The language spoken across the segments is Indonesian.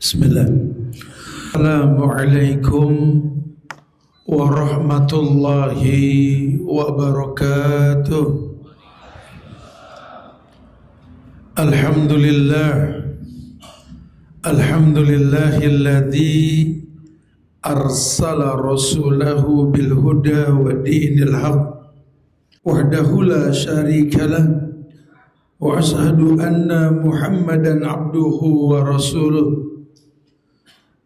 Bismillah. Assalamualaikum warahmatullahi wabarakatuh. Alhamdulillahilladzi arsala rasulahu bil huda wa dinil haq wahdahu la syarikalah wa ashhadu anna Muhammadan abduhu wa rasuluh.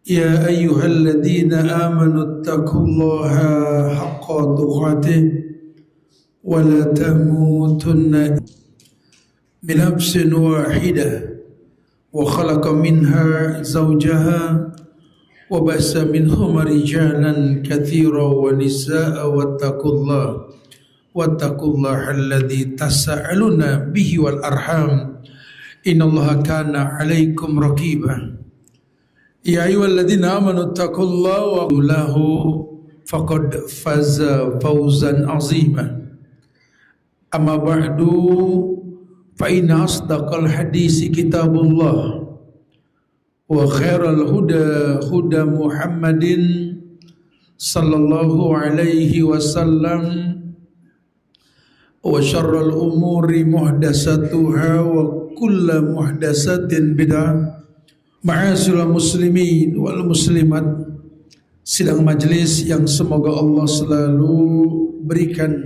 Ya ayyuhalladzina amanu taqullaha haqqa tuqatih wa la tamutunna min nafsin wahidah wa khalaqa minha zawjaha wa bassa minhuma rijalan katsiran wa nisaa'a wattaqullaha alladzi tasaaluna bihi wal arham innallaha kana 'alaikum raqiba. Ya ayyuhalladzina amanu taqullaha wa lahu faqad faza fawzan 'azima. Amma ba'du fa inna asdaqal hadisi kitabullah wa khairal huda huda Muhammadin sallallahu alaihi wasallam wa syarral umuri muhdatsatuha wa kullu muhdatsatin bid'ah. Ma'asyiral muslimin wal muslimat, sidang majelis yang semoga Allah selalu berikan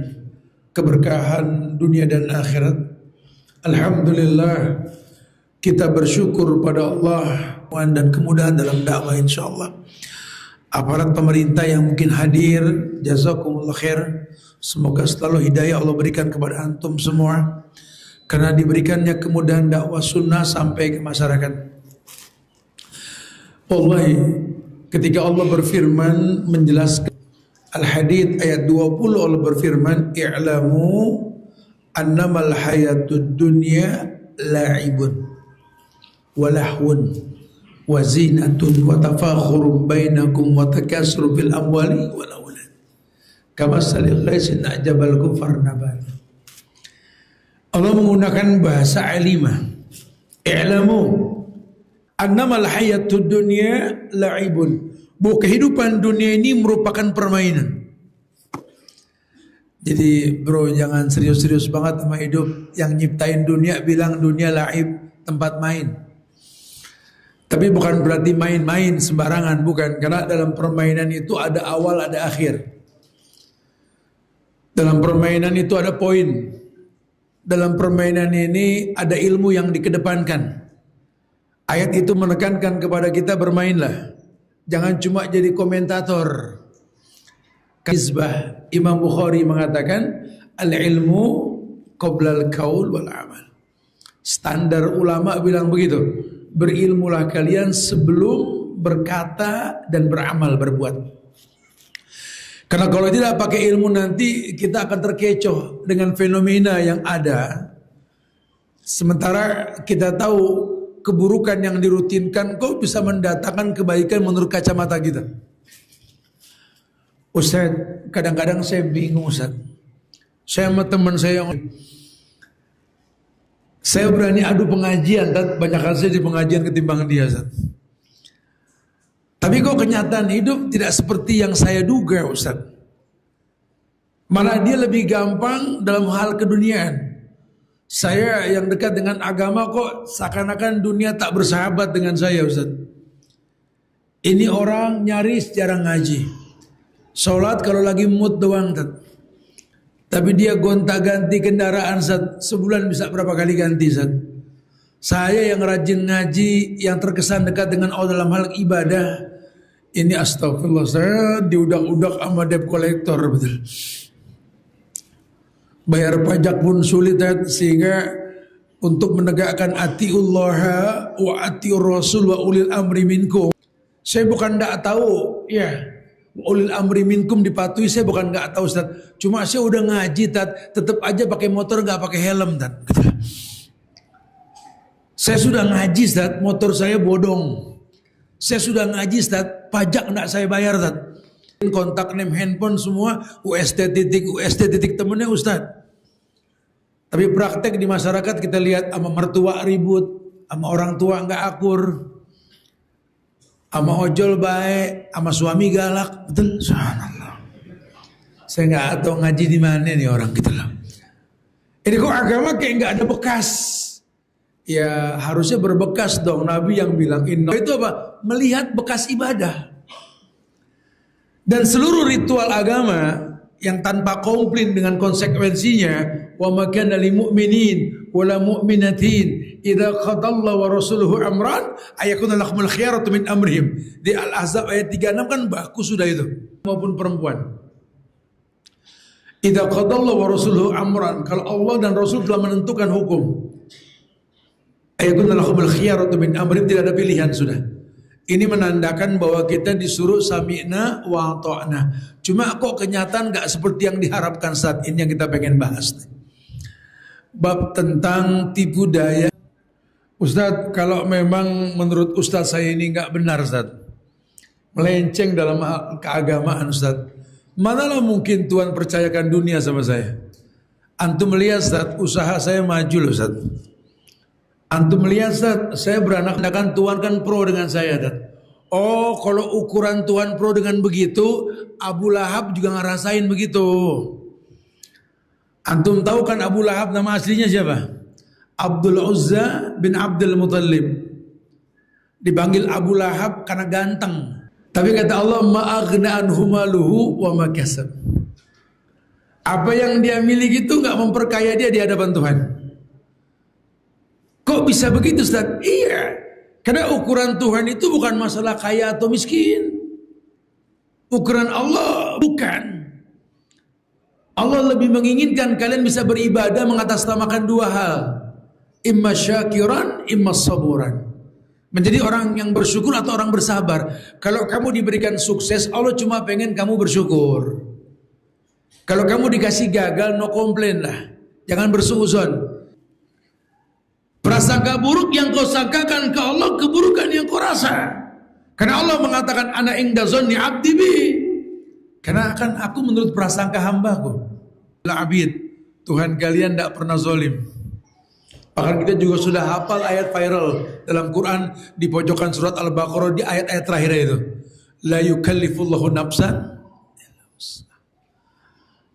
keberkahan dunia dan akhirat. Alhamdulillah, kita bersyukur pada Allah dan kemudahan dalam dakwah insyaallah. Aparat pemerintah yang mungkin hadir, jazakumullah khair. Semoga selalu hidayah Allah berikan kepada antum semua, karena diberikannya kemudahan dakwah sunnah sampai ke masyarakat. Wallahi, ketika Allah berfirman menjelaskan Al-Hadid ayat 20, Allah berfirman, "I'lamu annamal hayatud dunya la'ibun wa lahwun wa zinatun wa tafakhurun bainakum wa takasur fil amwali wal aulad kamathali ghaisin a'jabal kufar nabat." Allah menggunakan bahasa alimah. I'lamu annamal hayatud dunya la'ibun, bahwa kehidupan dunia ini merupakan permainan. Jadi bro, jangan serius-serius banget sama hidup. Yang nyiptain dunia bilang dunia la'ib, tempat main. Tapi bukan berarti main-main sembarangan, bukan. Karena dalam permainan itu ada awal, ada akhir. Dalam permainan itu ada poin. Dalam permainan ini ada ilmu yang dikedepankan. Ayat itu menekankan kepada kita bermainlah. Jangan cuma jadi komentator. Kisbah Imam Bukhari mengatakan al-ilmu qoblal qaul wal amal. Standar ulama bilang begitu. Berilmulah kalian sebelum berkata dan beramal, berbuat. Karena kalau tidak pakai ilmu nanti kita akan terkecoh dengan fenomena yang ada. Sementara kita tahu keburukan yang dirutinkan kok bisa mendatangkan kebaikan menurut kacamata kita. Ustaz, kadang-kadang saya bingung Ustaz. Saya sama teman saya berani adu pengajian, banyak kali saya di pengajian ketimbang dia Ustaz. Tapi kok kenyataan hidup tidak seperti yang saya duga Ustaz. Malah dia lebih gampang dalam hal keduniaan. Saya yang dekat dengan agama kok seakan-akan dunia tak bersahabat dengan saya Ustaz. Ini orang nyaris jarang ngaji. Sholat kalau lagi mood doang Ustaz. Tapi dia gonta-ganti kendaraan Ustaz. Sebulan bisa berapa kali ganti Ustaz. Saya yang rajin ngaji, yang terkesan dekat dengan Allah dalam hal ibadah. Ini astagfirullah, saya diudak-udak sama debt collector betul. Bayar pajak pun sulit sehingga untuk menegakkan atiullaha wa atiur rasul wa ulil amri minkum. Saya bukan tidak tahu ya, ulil amri minkum dipatuhi, saya bukan nggak tahu Ustaz. Cuma saya udah ngaji tetap aja pakai motor nggak pakai helm Ustaz. Saya sudah ngaji Ustaz, motor saya bodong. Saya sudah ngaji Ustaz, pajak nggak saya bayar Ustaz. Kontak name handphone semua UST titik temennya Ustaz. Tapi praktek di masyarakat kita lihat sama mertua ribut, sama orang tua nggak akur. Sama ojol baik, sama suami galak, betul? Subhanallah. Saya nggak tahu ngaji di mana nih orang gitu loh. Ini kok agama kayak nggak ada bekas. Ya harusnya berbekas dong. Nabi yang bilang inna itu apa? Melihat bekas ibadah. Dan seluruh ritual agama yang tanpa komplain dengan konsekuensinya, wa makana lil mu'minin wala mu'minatin idza qadallahu wa rasuluhu amran ayakuna lahumul khiyaratu min amrihim. Di Al-Ahzab ayat 36 kan baku sudah itu, maupun perempuan. Idza qadallahu wa rasuluhu amran, kalau Allah dan Rasul telah menentukan hukum, ayakuna lahumul khiyaratu min amrihim, tidak ada pilihan sudah. Ini menandakan bahwa kita disuruh sami'na wa ta'na. Cuma kok kenyataan gak seperti yang diharapkan saat ini yang kita pengen bahas. Bab tentang tipu daya. Ustadz, kalau memang menurut Ustadz saya ini gak benar Ustadz, melenceng dalam keagamaan Ustadz, manalah mungkin Tuhan percayakan dunia sama saya. Antum melihat Ustadz, usaha saya maju loh Ustadz. Antum melihat Ustaz, saya beranak-anakan Tuhan kan pro dengan saya Ustaz. Oh, kalau ukuran Tuhan pro dengan begitu, Abu Lahab juga ngerasain begitu. Antum tahu kan Abu Lahab nama aslinya siapa? Abdul Uzza bin Abdul Muttalib. Dipanggil Abu Lahab karena ganteng. Tapi kata Allah, ma'aghna anhu maluhu wa ma kasab. Apa yang dia miliki itu enggak memperkaya dia di hadapan Tuhan. Kok bisa begitu Ustaz? Iya, karena ukuran Tuhan itu bukan masalah kaya atau miskin. Ukuran Allah bukan. Allah lebih menginginkan kalian bisa beribadah mengatasnamakan dua hal. Imma syakiran, imma saburan. Menjadi orang yang bersyukur atau orang bersabar. Kalau kamu diberikan sukses, Allah cuma pengen kamu bersyukur. Kalau kamu dikasih gagal, no komplain lah. Jangan bersuuzon. Prasangka buruk yang kau sangkakan ke Allah, keburukan yang kau rasa. Karena Allah mengatakan ana inda zanni abdi bi. Karena akan aku menurut prasangka hambaku. La abid, Tuhan kalian tidak pernah zalim. Bahkan kita juga sudah hafal ayat viral dalam Quran di pojokan surat Al-Baqarah di ayat-ayat terakhir itu. La yukallifullahu nafsan.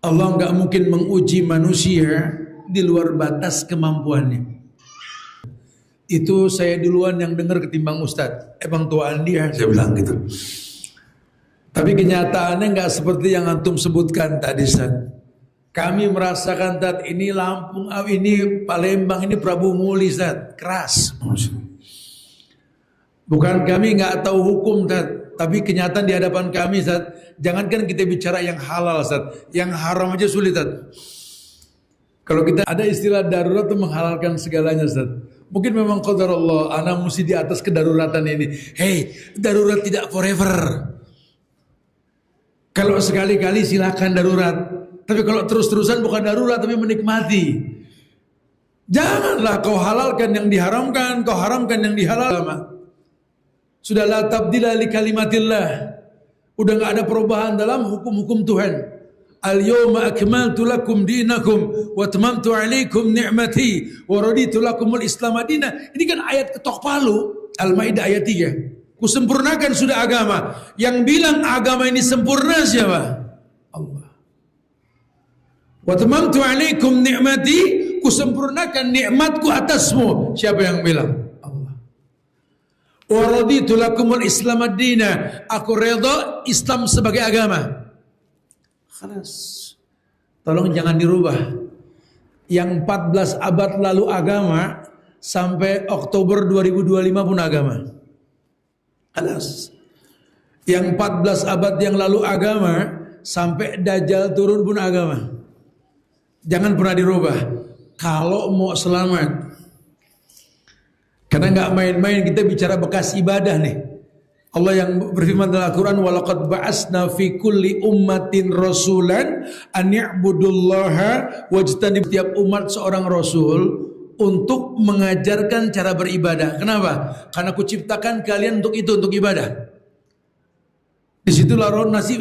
Allah enggak mungkin menguji manusia di luar batas kemampuannya. Itu saya duluan yang dengar ketimbang Ustadz. Emang tuaan dia, saya bilang gitu. Tapi kenyataannya nggak seperti yang antum sebutkan tadi, Ustadz. Kami merasakan Ustadz, ini Lampung, ini Palembang, ini Prabu Muli, Ustadz. Keras. Bukan kami nggak tahu hukum, Ustadz. Tapi kenyataan di hadapan kami, Ustadz. Jangankan kita bicara yang halal, Ustadz. Yang haram aja sulit, Ustadz. Kalau kita ada istilah darurat itu menghalalkan segalanya, Ustadz. Mungkin memang qadar Allah, anak mesti di atas kedaruratan ini. Hey, darurat tidak forever. Kalau sekali-kali silakan darurat. Tapi kalau terus-terusan bukan darurat, tapi menikmati. Janganlah kau halalkan yang diharamkan, kau haramkan yang dihalalkan. Sudah la tabdila li kalimatillah. Udah gak ada perubahan dalam hukum-hukum Tuhan. Al-yawma akmaltu lakum dinakum wa atmamtu alaikum ni'mati wa raditu lakumul Islam madina. Ini kan ayat ketok palu, Al-Maidah ayat 3. Kusempurnakan sudah agama. Yang bilang agama ini sempurna siapa? Allah. Wa atmamtu alaikum ni'mati, kusempurnakan nikmatku atasmu. Siapa yang bilang? Allah. Wa raditu lakumul Islam madina. Aku redha Islam sebagai agama. Khalas. Tolong jangan dirubah. Yang 14 abad lalu agama sampai Oktober 2025 pun agama. Khalas. Yang 14 abad yang lalu agama sampai Dajjal turun pun agama. Jangan pernah dirubah. Kalau mau selamat. Karena nggak main-main kita bicara bekas ibadah nih. Allah yang berfirman dalam Al-Quran, walaqad ba'asna fi kulli ummatin rasulan an ya'budullaha wajtanib. Tiap umat seorang rasul untuk mengajarkan cara beribadah. Kenapa? Karena kuciptakan kalian untuk itu, untuk ibadah. Disitulah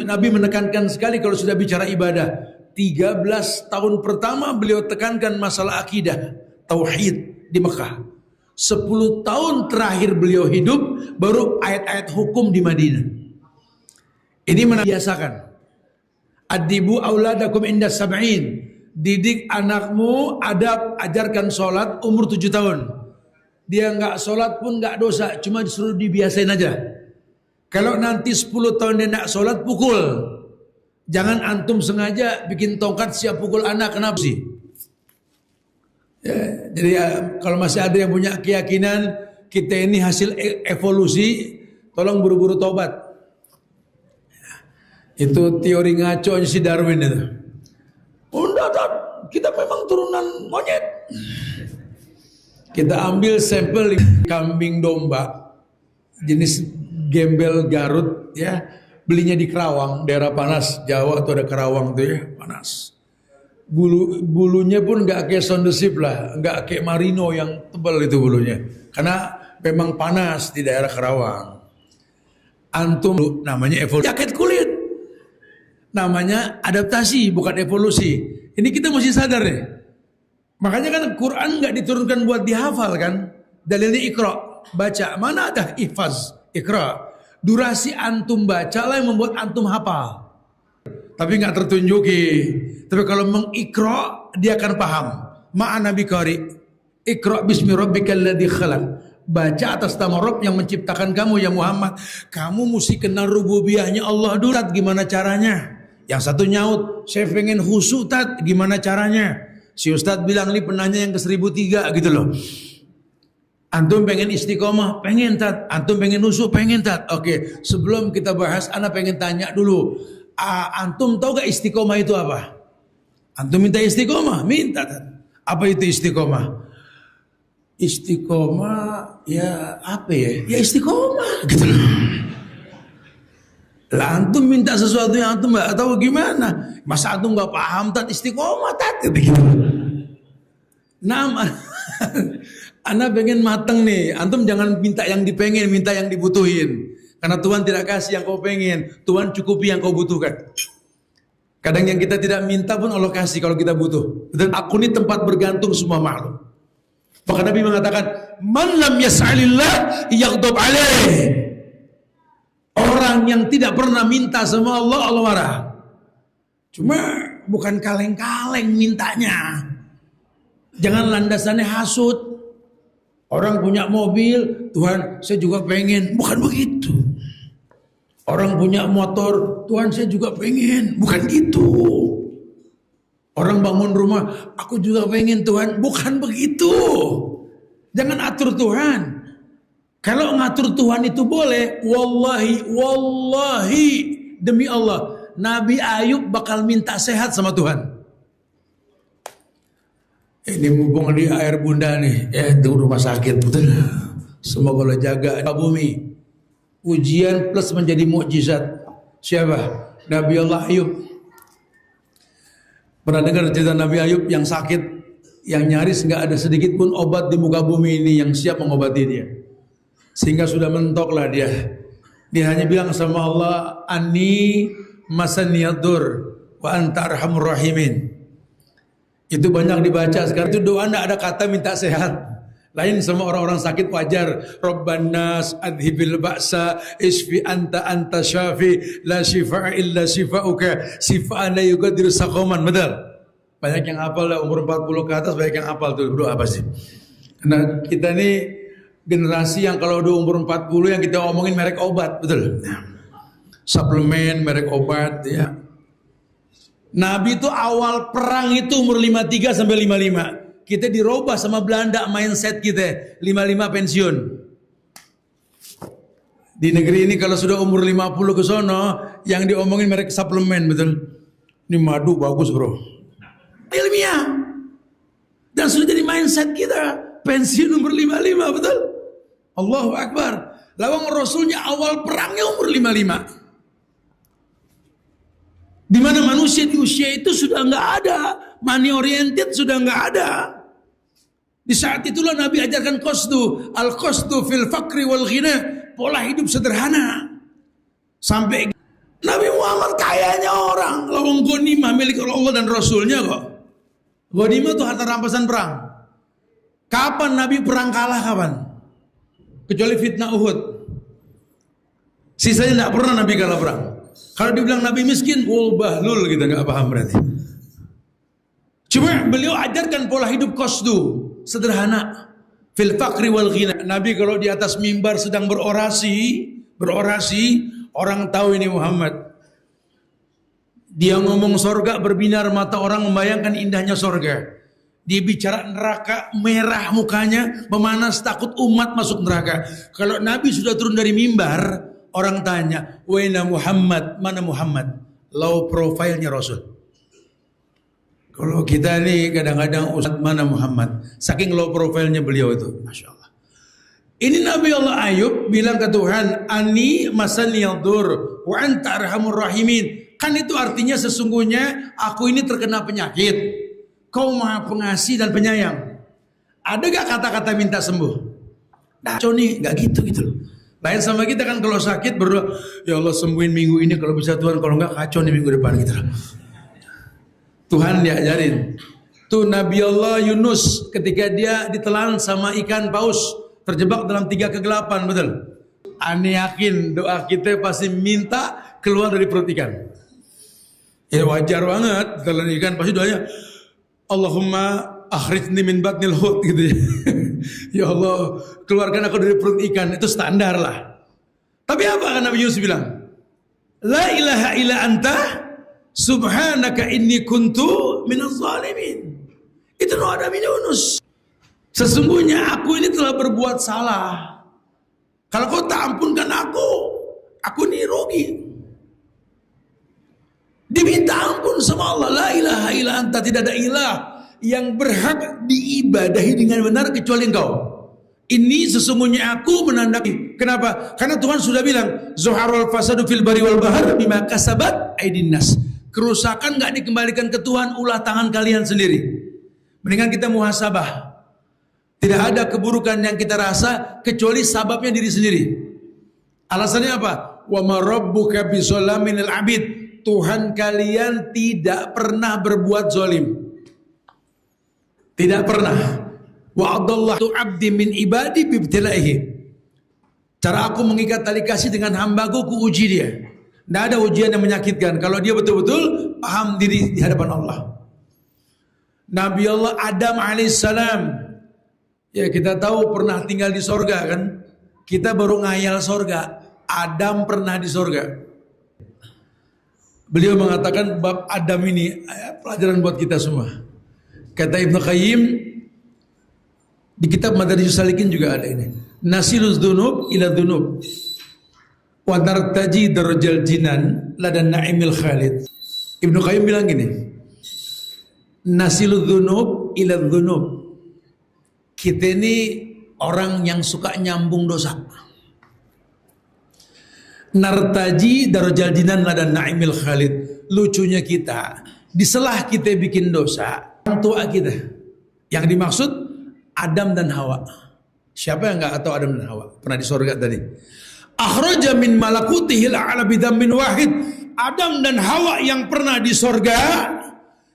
Nabi menekankan sekali kalau sudah bicara ibadah. 13 tahun pertama beliau tekankan masalah akidah, tauhid di Mekah. 10 tahun terakhir beliau hidup baru ayat-ayat hukum di Madinah. Ini biasakan. Adibu auladakum inda sab'in. Didik anakmu adab, ajarkan sholat umur 7 tahun. Dia nggak sholat pun nggak dosa, cuma disuruh dibiasain aja. Kalau nanti 10 tahun dia nggak sholat, pukul. Jangan antum sengaja bikin tongkat siap pukul anak, kenapa sih? Ya, jadi kalau masih ada yang punya keyakinan kita ini hasil evolusi, tolong buru-buru tobat. Itu teori ngaco si Darwin itu. Enggak, kita memang turunan monyet. Kita ambil sampel kambing domba jenis gembel Garut ya, belinya di Kerawang, daerah panas Jawa atau ada Kerawang tuh ya, panas. Bulunya pun nggak kayak sondesip lah, nggak kayak Marino yang tebal itu bulunya, karena memang panas di daerah Kerawang. Antum namanya evolusi, jaket kulit, namanya adaptasi bukan evolusi. Ini kita mesti sadar nih. Makanya kan Quran nggak diturunkan buat dihafal kan, dalilnya Iqra, baca. Mana ada ihfaz, Iqra. Durasi antum baca lah yang membuat antum hafal. Tapi nggak tertunjuki. Tapi kalau mengikra dia akan paham. Ma'ana biqari. Iqra bismi rabbikal ladzi khalaq. Baca atas nama Rabb yang menciptakan kamu ya Muhammad. Kamu mesti kenal rububiyahnya Allah dulu. Gimana caranya? Yang satu nyaut, saya pengen khusyuk tat, gimana caranya? Si Ustadz bilang ini penanya yang ke 1003 gitu loh. Antum pengen istiqomah, pengen tat. Antum pengen nusuk, pengen tat. Oke, sebelum kita bahas, ana pengen tanya dulu. Antum tahu gak istiqomah itu apa? Antum minta istiqomah, minta tat. Apa itu istiqomah? Istiqomah, ya apa ya? Ya istiqomah, gitu loh. Lah antum minta sesuatu yang antum gak tahu gimana? Masa antum gak paham tat istiqomah tat? Gitu. Nah, Anda pengen mateng nih. Antum jangan minta yang dipengen, minta yang dibutuhin. Karena Tuhan tidak kasih yang kau pengen, Tuhan cukupi yang kau butuhkan. Kadang yang kita tidak minta pun Allah kasih kalau kita butuh. Dan aku ini tempat bergantung semua makhluk. Maka Nabi mengatakan, "Man lam yas'alillah yaghdab alaih." Orang yang tidak pernah minta sama Allah, Allah marah. Cuma bukan kaleng-kaleng mintanya. Jangan landasannya hasud. Orang punya mobil, Tuhan saya juga pengen. Bukan begitu. Orang punya motor, Tuhan saya juga pengen. Bukan gitu. Orang bangun rumah, aku juga pengen Tuhan. Bukan begitu. Jangan atur Tuhan. Kalau ngatur Tuhan itu boleh, wallahi demi Allah, Nabi Ayub bakal minta sehat sama Tuhan. Ini mumpung di air bunda nih, di rumah sakit betul. Semoga Allah jaga bumi. Ujian plus menjadi mukjizat. Siapa? Nabi Allah Ayub. Pernah dengar cerita Nabi Ayub yang sakit, yang nyaris nggak ada sedikit pun obat di muka bumi ini yang siap mengobati dia. Sehingga sudah mentoklah dia. Dia hanya bilang sama Allah, "Ani masaniyadur wa anta arhamur rahimin." Itu banyak dibaca sekarang. Itu doa enggak ada kata minta sehat. Lain sama orang-orang sakit wajar. Rabbanas adhibil ba'sa isfi anta syafi la shifa'a illa shifa'uka shifa'an la yughadiru saqaman. Betul. Banyak yang hafal lah, umur 40 ke atas banyak yang hafal tuh berdoa pasti. Nah, kita nih generasi yang kalau udah umur 40 yang kita omongin merek obat, betul. Suplemen, merek obat ya. Nabi itu awal perang itu umur 53 sampai 55. Kita dirubah sama Belanda mindset kita, 55 pensiun. Di negeri ini kalau sudah umur 50 ke sono, yang diomongin merek suplemen, betul. Ini madu bagus, Bro. Ilmiah. Dan sudah jadi mindset kita, pensiun umur 55, betul. Allahu Akbar. Lawang Rasulnya awal perangnya umur 55. Di mana manusia di usia itu sudah nggak ada, money oriented sudah nggak ada. Di saat itulah Nabi ajarkan qasdu, al-qasdu fil fakri wal ghina, pola hidup sederhana. Sampai Nabi Muhammad kayanya orang, lawang ghanimah milik Allah dan Rasulnya kok. Ghanimah itu harta rampasan perang. Kapan Nabi perang kalah kapan? Kecuali fitnah Uhud. Sisanya tidak pernah Nabi kalah perang. Kalau dibilang Nabi miskin, bahlul gitu, nggak paham berarti. Cuma beliau ajarkan pola hidup qasdu, sederhana. Fil faqri wal ghina. Nabi kalau di atas mimbar sedang berorasi, orang tahu ini Muhammad. Dia ngomong sorga, berbinar mata orang membayangkan indahnya sorga. Dia bicara neraka, merah mukanya, memanas, takut umat masuk neraka. Kalau Nabi sudah turun dari mimbar, orang tanya, "Waina Muhammad?" Mana Muhammad? Low profile-nya Rasul. Kalau kita nih kadang-kadang Ustaz, mana Muhammad? Saking low profile-nya beliau itu, Masya Allah. Ini Nabi Allah Ayub bilang ke Tuhan, "Ani masani yadur, wa anta arhamur rahimin." Kan itu artinya sesungguhnya aku ini terkena penyakit. Kau maha pengasih dan penyayang. Ada gak kata-kata minta sembuh? Nah, nih gak gitu loh. Lain sama kita kan kalau sakit berdoa, ya Allah sembuhin minggu ini kalau bisa Tuhan, kalau enggak kacau nih minggu depan gitu. Tuhan diajarin. Tuh Nabi Allah Yunus ketika dia ditelan sama ikan paus, terjebak dalam 3 kegelapan, betul? Aneh yakin doa kita pasti minta keluar dari perut ikan. Ya wajar banget, telan ikan pasti doanya, Allahumma akhrijni min batnil hut gitu ya. Ya Allah, keluarkan aku dari perut ikan, itu standar lah. Tapi apa kan Nabi Yunus bilang? La ilaha illa anta subhanaka inni kuntu minaz zalimin. Itu doa Nabi Yunus. Sesungguhnya aku ini telah berbuat salah. Kalau kau tak ampunkan aku ini rugi. Diminta ampun sama Allah. La ilaha illa anta, tidak ada ilah yang berhak diibadahi dengan benar kecuali engkau. Ini sesungguhnya aku menandai. Kenapa? Karena Tuhan sudah bilang, zuharul fasadu fil bari wal bahar bima kasabat aydin nas. Kerusakan enggak dikembalikan ke Tuhan, ulah tangan kalian sendiri. Mendingan kita muhasabah. Tidak ada keburukan yang kita rasa kecuali sababnya diri sendiri. Alasannya apa? Wa ma rabbuka bizalaminil abid. Tuhan kalian tidak pernah berbuat zalim. Tidak pernah. Wa'adallahu abdi min ibadi bibtilaihi. Cara aku mengikat tali kasih dengan hambaku, ku uji dia. Tidak ada ujian yang menyakitkan kalau dia betul-betul paham diri di hadapan Allah. Nabi Allah Adam alaihissalam, ya kita tahu pernah tinggal di sorga kan. Kita baru ngayal sorga. Adam pernah di sorga. Beliau mengatakan bab Adam ini pelajaran buat kita semua. Kata Ibnu Qayyim di kitab Madarijus Salikin juga ada ini. Nasiluz dzunub ila dzunub wa nartaji darajal jinan ladan na'imil khalid. Ibnu Qayyim bilang gini. Nasiluz dzunub ila dzunub. Kita ini orang yang suka nyambung dosa. Nartaji darajal jinan ladan na'imil khalid. Lucunya kita, di selah kita bikin dosa, orang tua kita yang dimaksud Adam dan Hawa. Siapa yang enggak tahu Adam dan Hawa? Pernah di surga tadi. Akhraja min malakutihil a'la bidammin wahid. Adam dan Hawa yang pernah di surga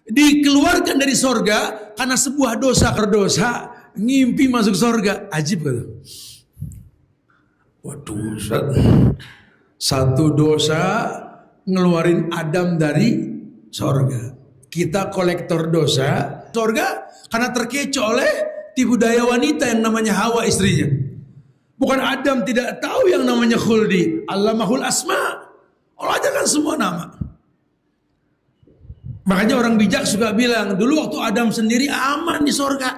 dikeluarkan dari surga karena sebuah dosa berdosa, ngimpi masuk surga. Ajib kata. Waduh, satu dosa ngeluarin Adam dari surga. Kita kolektor dosa surga karena terkecoh oleh tipu daya wanita yang namanya Hawa istrinya. Bukan Adam tidak tahu yang namanya khuldi. Allamahul asma. Allah ajarkan semua nama. Makanya orang bijak suka bilang, dulu waktu Adam sendiri aman di surga.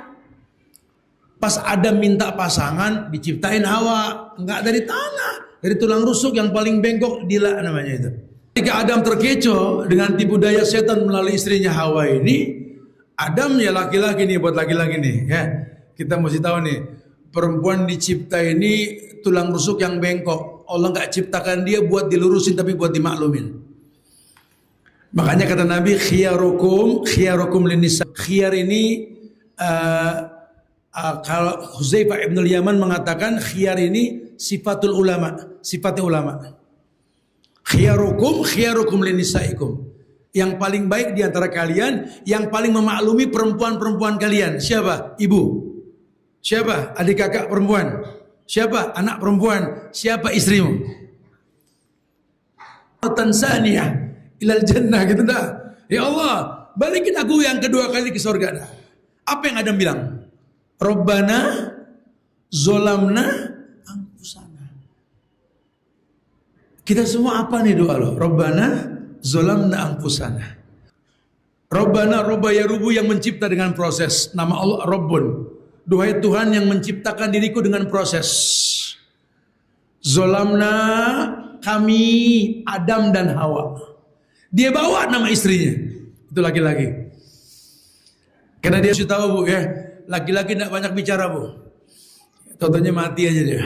Pas Adam minta pasangan, diciptain Hawa. Enggak dari tanah, dari tulang rusuk yang paling bengkok, Dila namanya itu. Ketika Adam terkecoh dengan tipu daya setan melalui istrinya Hawa ini, Adam ya laki-laki nih, buat laki-laki nih ya. Kita mesti tahu nih, perempuan dicipta ini tulang rusuk yang bengkok. Allah nggak ciptakan dia buat dilurusin, tapi buat dimaklumin. Makanya kata Nabi, khiyarukum linisa. Khiyar ini kalau Huzaifah ibn Yaman mengatakan khiyar ini sifatul ulama, sifatnya ulama. Khiyarukum linisaikum. Yang paling baik di antara kalian, yang paling memaklumi perempuan-perempuan kalian. Siapa? Ibu. Siapa adik kakak perempuan? Siapa anak perempuan? Siapa istrimu? Tansaniyah ilal jannah gitu dah. Ya Allah, balikin aku yang kedua kali ke surga dah. Apa yang Adam bilang? Rabbana zolamna anfusana. Kita semua apa nih doa lo? Rabbana zolamna anfusana. Rabbana robba ya rubu, yang mencipta dengan proses. Nama Allah Rabbun. Duhai Tuhan yang menciptakan diriku dengan proses. Zolamna, kami Adam dan Hawa. Dia bawa nama istrinya. Itu laki-laki. Karena dia sudah tahu bu ya, laki-laki tidak banyak bicara bu. Contohnya mati aja dia.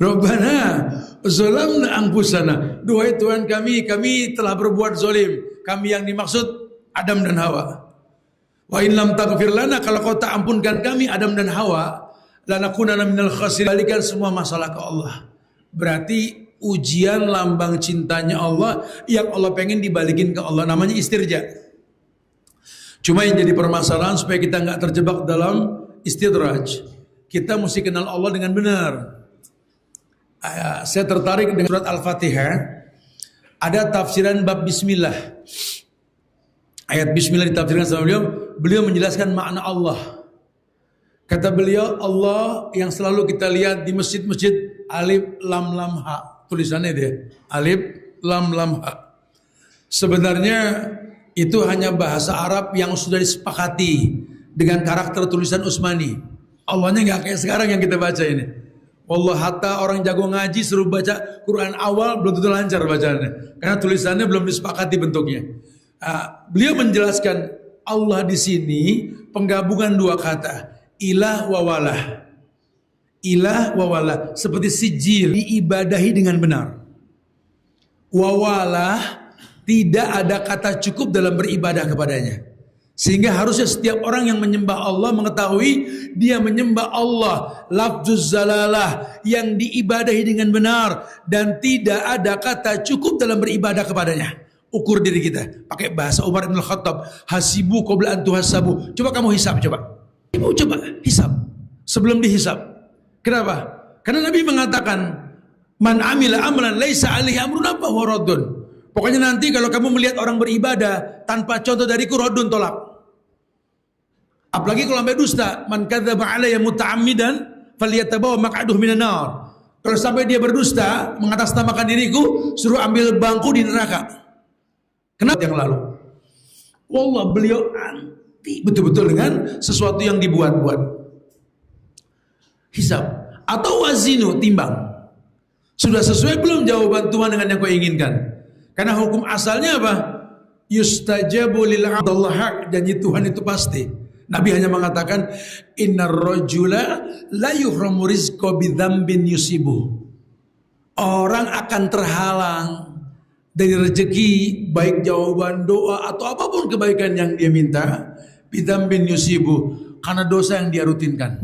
Rabbana zolamna anfusana. Duhai Tuhan kami telah berbuat zolim. Kami yang dimaksud Adam dan Hawa. Wa in lam taghfir lana, kalau kau tak ampunkan kami Adam dan Hawa, lanakunanna minal khasirin. Balikan semua masalah ke Allah. Berarti ujian lambang cintanya Allah, yang Allah pengen dibalikin ke Allah, namanya istirja. Cuma yang jadi permasalahan supaya kita nggak terjebak dalam istidraj, kita mesti kenal Allah dengan benar. Saya tertarik dengan surat Al-Fatihah. Ada tafsiran bab Bismillah. Ayat Bismillah ditafsirkan sama beliau menjelaskan makna Allah. Kata beliau, Allah yang selalu kita lihat di masjid-masjid, alif lam lam ha, tulisannya dia alif lam lam ha. Sebenarnya itu hanya bahasa Arab yang sudah disepakati dengan karakter tulisan Utsmani. Allahnya nggak kayak sekarang yang kita baca ini. Wallah, hatta orang jago ngaji suruh baca Quran awal belum tentu lancar bacaannya, karena tulisannya belum disepakati bentuknya. Beliau menjelaskan Allah di sini penggabungan dua kata, ilah wa walah. Ilah wa walah seperti sijil, diibadahi dengan benar. Wa walah, tidak ada kata cukup dalam beribadah kepadanya. Sehingga harusnya setiap orang yang menyembah Allah mengetahui dia menyembah Allah lafzuz zalalah, yang diibadahi dengan benar, dan tidak ada kata cukup dalam beribadah kepadanya. Ukur diri kita pakai bahasa Umar bin Khattab, hasibu qabla an tuhasabu. Coba kamu hisab, coba hisab sebelum dihisab. Kenapa? Karena Nabi mengatakan, man amila amalan laisa alaihi amruna fa huwa raddun. Pokoknya nanti kalau kamu melihat orang beribadah tanpa contoh dariku, raddun, tolak. Apalagi kalau sampai dusta, man kadzdzaba alayya muta'ammidan falyatabawa maq'aduhu minan nar. Kalau sampai dia berdusta mengatasnamakan diriku, suruh ambil bangku di neraka. Kenapa yang lalu? Wallah, beliau anti betul-betul dengan sesuatu yang dibuat-buat. Hisab atau wazinu, timbang. Sudah sesuai belum jawaban Tuhan dengan yang kau inginkan? Karena hukum asalnya apa? Yustajabu lil abdallah, janji Tuhan itu pasti. Nabi hanya mengatakan innar rajula la yuhramu rizqa bidzambin yusibu. Orang akan terhalang dari rezeki, baik jawaban doa atau apapun kebaikan yang dia minta, bidzambin yusibu, karena dosa yang dia rutinkan.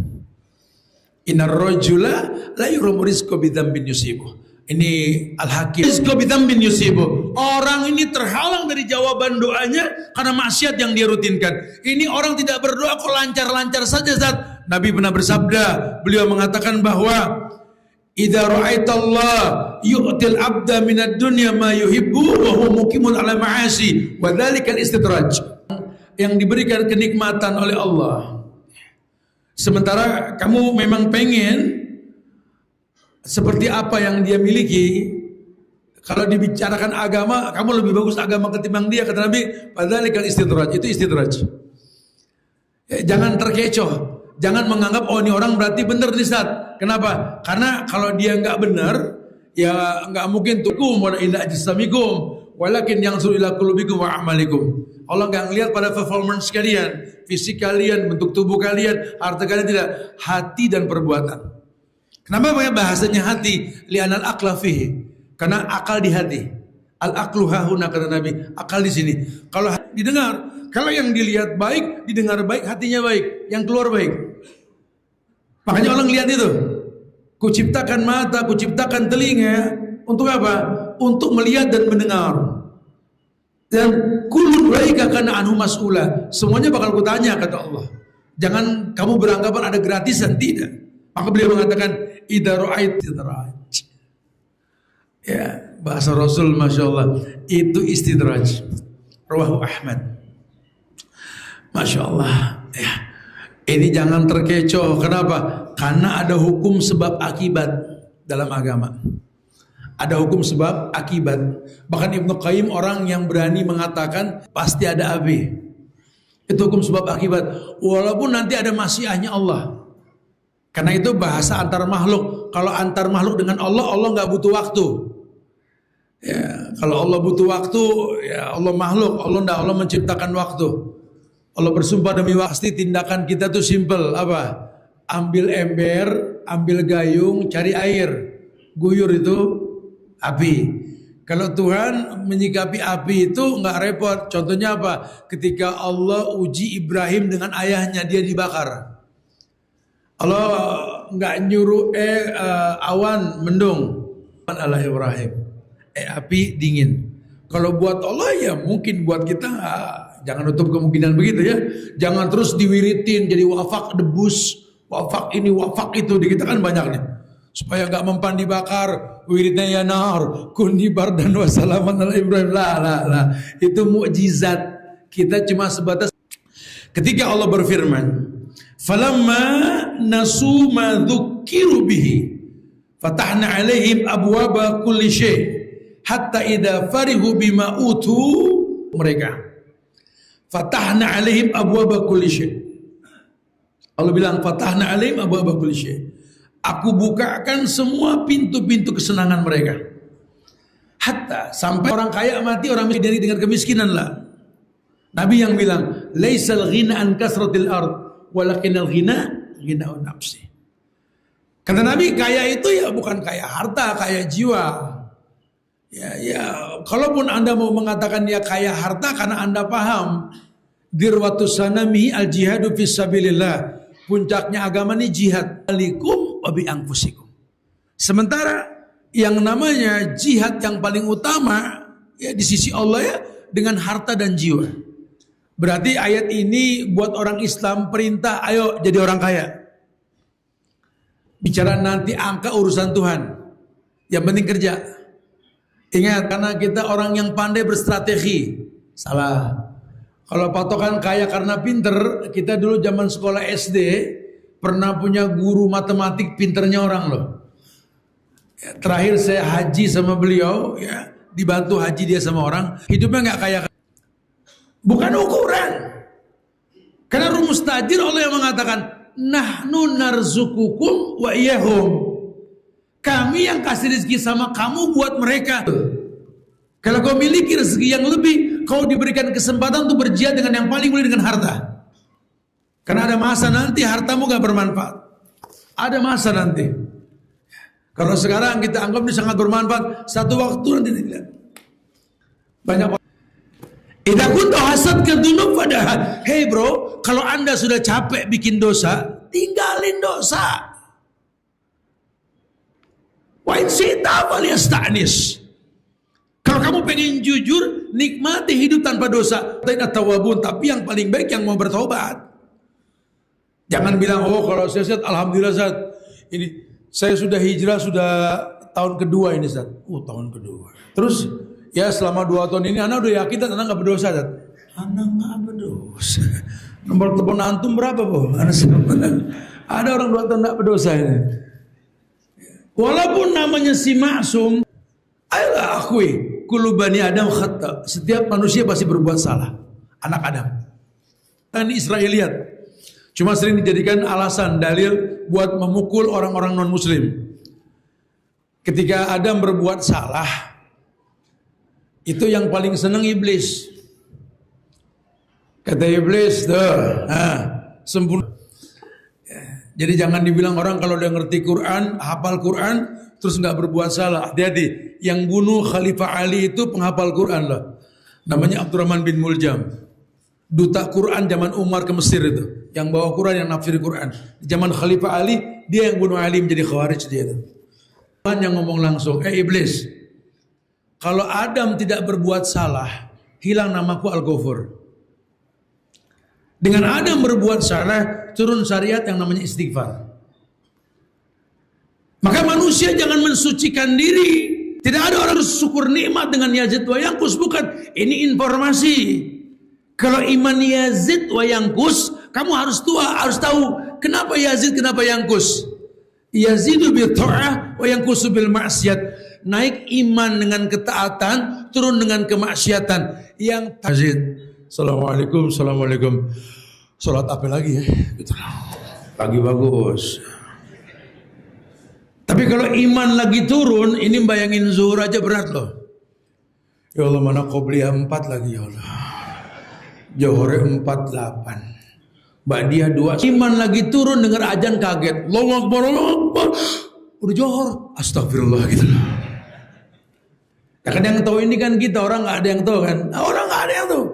Innar rajula la yuhramu rizqa bidzambin yusibu. Ini Al-Hakim. Rizqa bidzambin yusibu. Orang ini terhalang dari jawaban doanya karena maksiat yang dia rutinkan. Ini orang tidak berdoa kok lancar-lancar saja, Zat. Nabi pernah bersabda, beliau mengatakan bahwa idza ra'aitallah yu'til 'abda minad dunya ma yuhibbu wa huwa muqimun 'ala ma'asi wa dzalikal istidraj. Yang diberikan kenikmatan oleh Allah. Sementara kamu memang pengen seperti apa yang dia miliki. Kalau dibicarakan agama, kamu lebih bagus agama ketimbang dia, kata Nabi. Padahal kan istidraj, itu istidraj. Ya, jangan terkecoh, jangan menganggap oh ini orang berarti benar nih, Ustaz. Kenapa? Karena kalau dia nggak benar, ya nggak mungkin tukum wala ila ajsamikum, walakin yang ila qulubikum wa a'malikum. Allah nggak ngelihat pada performance kalian, fisik kalian, bentuk tubuh kalian, harta kalian, tidak, hati dan perbuatan. Kenapa bahasanya hati? Li'anal aqla fihi. Karena akal di hati. Al-aqlu hahuna, kata Nabi. Akal di sini. Kalau didengar, kalau yang dilihat baik, didengar baik, hatinya baik, yang keluar baik. Makanya orang lihat itu. Kuciptakan mata, kuciptakan telinga. Untuk apa? Untuk melihat dan mendengar. Dan kullu ulaika kana anhu mas'ula. Semuanya bakal kutanya, kata Allah. Jangan kamu beranggapan ada gratisan, tidak. Maka beliau mengatakan idza ra'ait istidraj. Ya, bahasa Rasul Masya Allah itu istidraj. Rawahu Ahmad. Masya Allah. Ya. Ini jangan terkecoh. Kenapa? Karena ada hukum sebab akibat dalam agama. Ada hukum sebab akibat. Bahkan Ibnu Qayyim orang yang berani mengatakan pasti ada api. Itu hukum sebab akibat. Walaupun nanti ada masyiahnya Allah. Karena itu bahasa antar makhluk. Kalau antar makhluk dengan Allah, Allah nggak butuh waktu. Ya, kalau Allah butuh waktu, ya Allah makhluk. Allah menciptakan waktu. Allah bersumpah demi pasti tindakan kita tuh simple. Apa? Ambil ember, ambil gayung, cari air. Guyur itu api. Kalau Tuhan menyikapi api itu nggak repot. Contohnya apa? Ketika Allah uji Ibrahim dengan ayahnya, dia dibakar. Allah nggak nyuruh awan mendung ala Ibrahim. Api dingin. Kalau buat Allah ya mungkin, buat kita jangan nutup kemungkinan begitu ya. Jangan terus diwiritin jadi wafak debus, wafak ini, wafak itu. Di kita kan banyaknya. Supaya nggak mempan dibakar, wiridnya ya nar, kuni bardan wa salaman ala Ibrahim. Lah. Itu mukjizat. Kita cuma sebatas. Ketika Allah berfirman, falamma nasu ma dzukiru bihi fatahna alaihim abwaba kulli syai hatta idza farihu bima utu, mereka fatahna alaihim abwaba kulli syai. Allah bilang fatahna alaihim abwaba kulli syai. Aku bukakan semua pintu-pintu kesenangan mereka. Hatta sampai orang kaya mati, orang miskin dengan kemiskinan lah. Nabi yang bilang, laisal ghina an kasratil ard, walakinal ghina ghina'un nafsi. Kata Nabi, kaya itu ya bukan kaya harta, kaya jiwa. Ya, kalaupun Anda mau mengatakan dia kaya harta karena Anda paham dirwatus sanami al jihadu fis sabilillah. Puncaknya agama ini jihad alikum wa bi anfusikum. Sementara yang namanya jihad yang paling utama ya di sisi Allah ya dengan harta dan jiwa. Berarti ayat ini buat orang Islam perintah, ayo jadi orang kaya. Bicara nanti angka urusan Tuhan. Yang penting kerja. Ingat, karena kita orang yang pandai berstrategi. Salah. Kalau patokan kaya karena pinter, kita dulu zaman sekolah SD pernah punya guru matematik pinternya orang loh. Ya, terakhir saya haji sama beliau, ya dibantu haji dia sama orang, hidupnya nggak kaya. Bukan ukuran. Karena rumus tajir Allah yang mengatakan, nahnu narzukukum wa iyahum. Kami yang kasih rezeki sama kamu buat mereka. Kalau kau miliki rezeki yang lebih, kau diberikan kesempatan untuk berjihad dengan yang paling mulia, dengan harta. Karena ada masa nanti hartamu gak bermanfaat. Ada masa nanti. Kalau sekarang kita anggap ini sangat bermanfaat, satu waktu nanti dilihat. Banyak orang. Idza kunta hasadka dzunub padahal. Hey bro, kalau Anda sudah capek bikin dosa, tinggalin dosa. Wa in syi'ta falyastanis. Kalau kamu pengen jujur, nikmati hidup tanpa dosa. Tapi yang paling baik yang mau bertobat. Jangan bilang, oh kalau saya Ustaz, alhamdulillah Ustaz, ini saya sudah hijrah sudah tahun kedua ini Ustaz. Tahun kedua. Terus ya selama 2 tahun ini anak udah yakin anak nggak berdosa Ustaz. Anak nggak berdosa. Nomor telepon antum berapa Bu? Ada orang 2 tahun nggak berdosa ini. Walaupun namanya si maksum, ayolah akui. Kullu bani Adam khata. Setiap manusia pasti berbuat salah. Anak Adam. Ini Israeliat. Cuma sering dijadikan alasan, dalil buat memukul orang-orang non-muslim. Ketika Adam berbuat salah, itu yang paling senang iblis. Kata iblis, sempurna. Jadi jangan dibilang orang kalau udah ngerti Quran, hafal Quran, terus nggak berbuat salah. Hati-hati. Yang bunuh Khalifah Ali itu penghafal Quran lah. Namanya Abdurrahman bin Muljam. Duta Quran zaman Umar ke Mesir itu. Yang bawa Quran, yang nafsir Quran. Di zaman Khalifah Ali, dia yang bunuh Ali menjadi Khawarij dia itu. Tuhan yang ngomong langsung, iblis. Kalau Adam tidak berbuat salah, hilang namaku Al-Ghafur. Dengan Adam berbuat salah, turun syariat yang namanya istighfar. Maka manusia jangan mensucikan diri. Tidak ada orang bersyukur nikmat dengan yazid wa yanqus, bukan. Ini informasi. Kalau iman yazid wa yanqus, kamu harus tahu kenapa yazid, kenapa yanqus. Yazidu bil ta'ah wa yanqusu bil maksiat. Naik iman dengan ketaatan, turun dengan kemaksiatan. Yang yazid. Assalamualaikum, assalamualaikum. Salat apa lagi ya? Gitu. Lagi bagus. Tapi kalau iman lagi turun, ini bayangin zuhur aja berat loh. Ya Allah, mana qobliyah 4 lagi ya Allah. Johor 48. Ba'diyah 2. Iman lagi turun, dengar ajan kaget. Allahu Akbar, Allahu Akbar. Udah johor. Astagfirullah gitu loh. Ya kan yang tahu ini kan kita, orang nggak ada yang tahu kan. Nah, orang nggak ada yang tahu.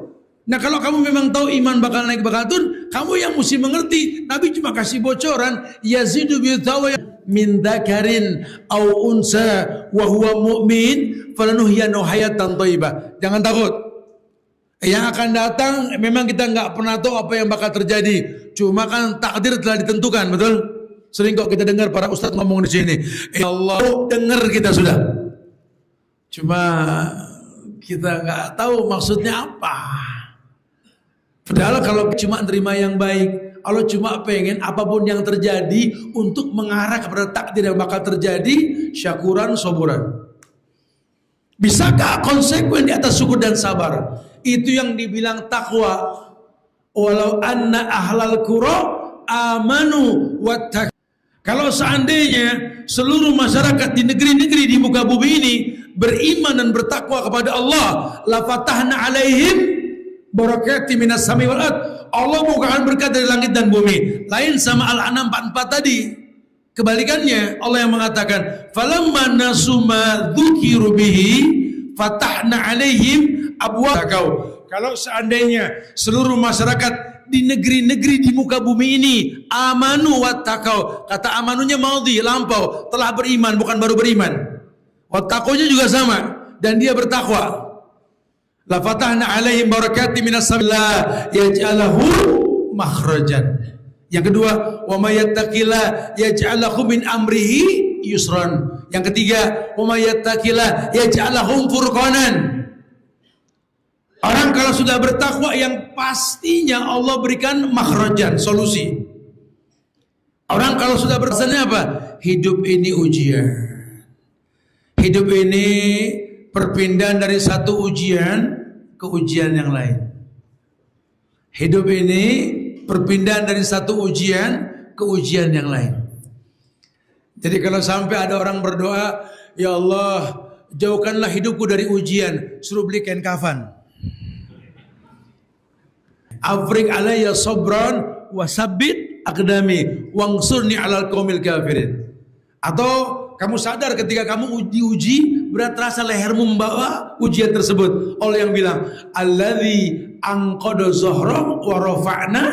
Nah kalau kamu memang tahu iman bakal naik bakal turun, kamu yang mesti mengerti. Nabi cuma kasih bocoran. Yazidu bil tawaya min dzakarin au unsa wa huwa mu'min falanuhyanu hayatan thayyibah. Jangan takut. Yang akan datang memang kita nggak pernah tahu apa yang bakal terjadi. Cuma kan takdir telah ditentukan, betul? Sering kok kita dengar para ustadz ngomong di sini. Allah dengar kita sudah. Cuma kita nggak tahu maksudnya apa. Padahal kalau cuma terima yang baik, Allah cuma pengen apapun yang terjadi untuk mengarah kepada takdir yang bakal terjadi, syakuran, soburan. Bisakah konsekuen di atas syukur dan sabar? Itu yang dibilang takwa. Walau anna ahlal qura amanu wattaqu. Kalau seandainya seluruh masyarakat di negeri-negeri di muka bumi ini beriman dan bertakwa kepada Allah, la fatahna alaihim barakati minas sami wal ard. Allah bukakan berkat dari langit dan bumi. Lain sama Al-An'am 44 tadi. Kebalikannya, Allah yang mengatakan, falamma nasuma dzukiru bihi fatahna alaihim abwaab. Kalau seandainya seluruh masyarakat di negeri-negeri di muka bumi ini amanu wattaqau, kata amanunya maudhi, lampau, telah beriman, bukan baru beriman. Wattaqaunya juga sama, dan dia bertakwa. La fatahna alaihim barakati minas samillah yaj'alahu makhrajan. Yang kedua, wa may yattaqillah yaj'alahu min amrihi yusran. Yang ketiga, wa may yattaqillah yaj'alahum furqanan. Orang kalau sudah bertakwa yang pastinya Allah berikan makhrajan, solusi. Orang kalau sudah bertakwa apa? Hidup ini ujian. Hidup ini perpindahan dari satu ujian ke ujian yang lain. Hidup ini perpindahan dari satu ujian ke ujian yang lain. Jadi kalau sampai ada orang berdoa, ya Allah, jauhkanlah hidupku dari ujian, suruh beli kain kafan. Afrik alayya sabran wasabbit aqdami wangsurni alal qaumil kafirin. Atau kamu sadar ketika kamu diuji, berat rasa lehermu membawa ujian tersebut. Allah yang bilang, alladzi anqadha zahra wa rafa'na.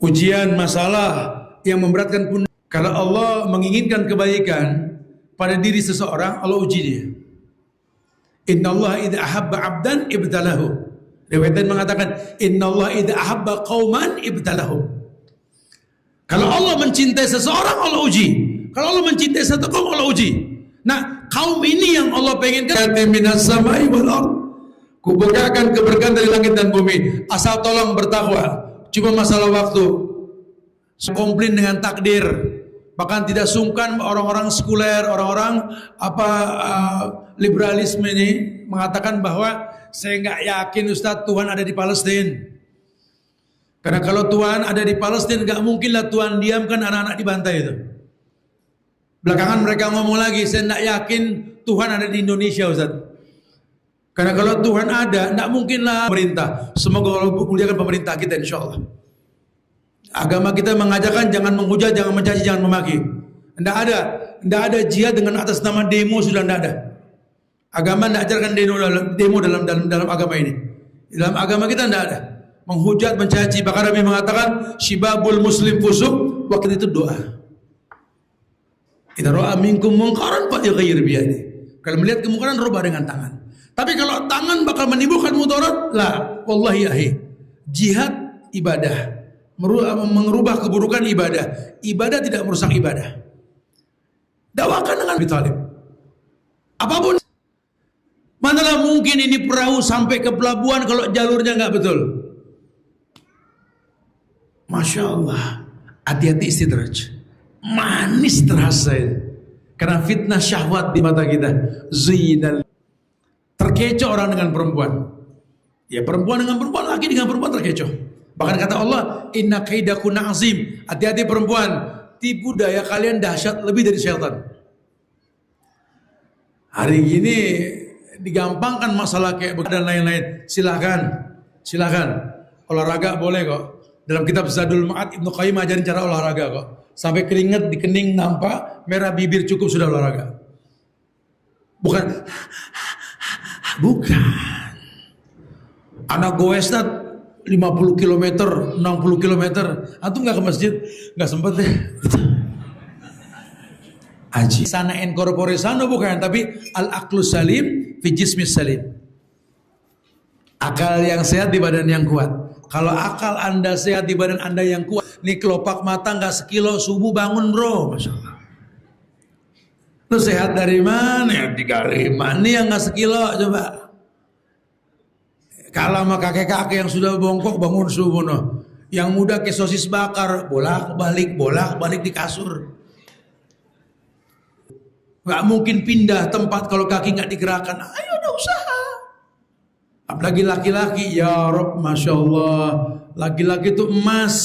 Ujian masalah yang memberatkan pun. Kalau Allah menginginkan kebaikan pada diri seseorang, Allah uji dia. Innallaha idza ahabba 'abdan ibtalahu. Riwayat lain mengatakan, innallaha idza ahabba qauman ibtalahum. Kalau Allah mencintai seseorang, Allah uji. Kalau Allah mencintai satu kaum, Allah uji. Nah, kaum ini yang Allah pengen kan minas samai wal ard. Kubukakan keberkahan dari langit dan bumi. Asal tolong bertakwa. Cuma masalah waktu. Komplain dengan takdir. Bahkan tidak sungkan orang-orang sekuler, orang-orang liberalisme ini mengatakan bahwa saya nggak yakin Ustadz Tuhan ada di Palestina. Karena kalau Tuhan ada di Palestina, nggak mungkinlah Tuhan diamkan anak-anak dibantai itu. Belakangan mereka ngomong lagi, saya nggak yakin Tuhan ada di Indonesia, Ustaz. Karena kalau Tuhan ada, nggak mungkinlah pemerintah. Semoga Allah muliakan pemerintah kita, insya Allah. Agama kita mengajarkan jangan menghujat, jangan mencaci, jangan memaki. Nggak ada jihad dengan atas nama demo, sudah nggak ada. Agama nggak ajarkan demo dalam agama ini. Dalam agama kita nggak ada menghujat, mencaci. Bahkan Nabi mengatakan syibabul muslim fusuk, waktu itu doa. Idza ra'a minkum munkaran falyughayyir biyadihi. Kalau melihat kemungkaran rubah dengan tangan. Tapi kalau tangan bakal menimbulkan mudarat, lah, wallahi ahi. Jihad ibadah, merubah keburukan ibadah. Ibadah tidak merusak ibadah. Dakwakan dengan Abi Thalib. Apapun. Manalah mungkin ini perahu sampai ke pelabuhan kalau jalurnya nggak betul. Masya Allah. Hati-hati istidraj. Manis terasa itu. Karena fitnah syahwat di mata kita. Zinal. Terkecoh orang dengan perempuan. Ya perempuan dengan perempuan, laki dengan perempuan terkecoh. Bahkan kata Allah, inna kaidakuna azim. Hati-hati perempuan. Tipu daya kalian dahsyat lebih dari syaitan. Hari ini digampangkan masalah kayak dan lain-lain. Silakan. Olahraga boleh kok. Dalam kitab Zadul Ma'ad Ibnu Qayyim ajarin cara olahraga kok. Sampai keringat di kening nampak, merah bibir cukup sudah olahraga. Bukan. Anak goes 50 km, 60 km. Antum nggak ke masjid? Nggak sempet deh. Aji. Sana incorpore sano bukan, tapi al-aqlu salim fi jismis salim. Akal yang sehat di badan yang kuat. Kalau akal anda sehat di badan anda yang kuat, nih kelopak mata nggak sekilo subuh bangun bro, masya Allah. Lu sehat dari mana? Ya 35. Ini yang nggak sekilo coba. Kalau sama kakek-kakek yang sudah bongkok bangun subuh no. Yang muda ke sosis bakar, bolak-balik di kasur. Gak mungkin pindah tempat kalau kaki nggak digerakkan. Ayo ada usaha. Apalagi laki-laki, ya Rob, masya Allah. Laki-laki itu emas.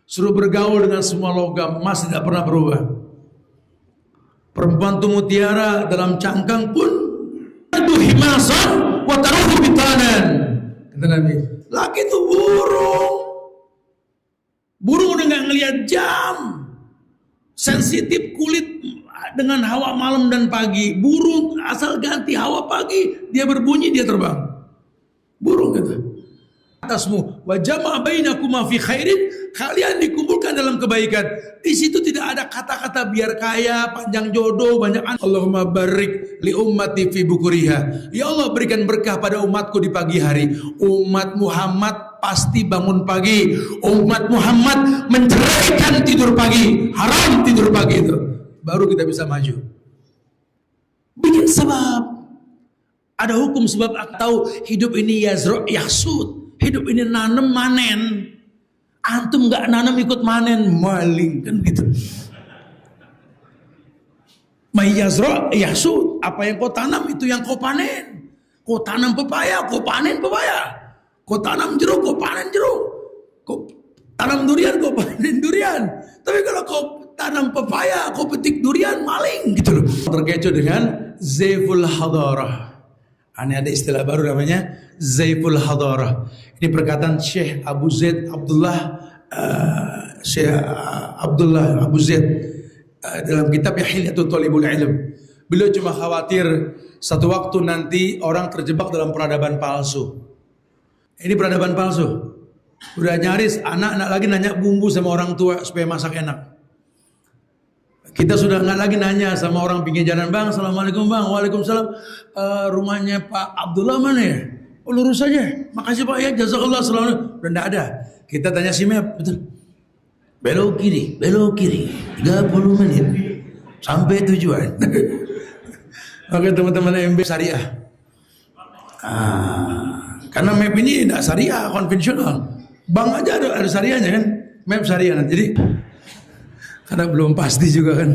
Suruh bergaul dengan semua logam, emas tidak pernah berubah. Perempuan itu mutiara dalam cangkang pun aduh himasan wa taruhu bitanan. Kata Nabi, laki itu burung. Burung udah nggak ngelihat jam. Sensitif kulit dengan hawa malam dan pagi. Burung asal ganti hawa pagi, dia berbunyi, dia terbang. Burung gitu. Atasmu wa jama'a bainakuma fi khairin, kalian dikumpulkan dalam kebaikan. Di situ tidak ada kata-kata biar kaya, panjang jodoh, banyak anak. Allahumma barik li ummati fi bukuriha. Ya Allah berikan berkah pada umatku di pagi hari. Umat Muhammad pasti bangun pagi. Umat Muhammad menceraikan tidur pagi. Haram tidur pagi itu. Baru kita bisa maju. Bikin sebab. Ada hukum sebab tahu hidup ini yazro yahsud. Hidup ini nanem manen. Antum nggak nanam ikut manen, maling kan gitu. Mayazro yahsud. Apa yang kau tanam itu yang kau panen. Kau tanam pepaya, kau panen pepaya. Kau tanam jeruk, kau panen jeruk. Kau tanam durian, kau panen durian. Tapi kalau kau tanam pepaya, kau petik durian, maling gitu loh. Terkecoh dengan zaiful hadarah. Ini ada istilah baru namanya zaiful hadarah. Ini perkataan Syekh Abu Zaid Abdullah Abu Zaid dalam kitabnya Hilyatul Talibul Ilm. Beliau cuma khawatir satu waktu nanti orang terjebak dalam peradaban palsu. Ini peradaban palsu. Udah nyaris anak-anak lagi nanya bumbu sama orang tua supaya masak enak. Kita sudah nggak lagi nanya sama orang pinggir jalan, bang, assalamualaikum bang, waalaikumsalam, rumahnya Pak Abdullah mana ya? Oh, lurus saja, makasih Pak ya, jazakallah, assalamualaikum. Udah nggak ada. Kita tanya si map, betul. Belok kiri, 30 menit sampai tujuan. Oke teman-teman MB syariah. Karena map ini tidak syariah, konvensional. Bang aja ada syariahnya kan, map syariah. Jadi karena belum pasti juga kan.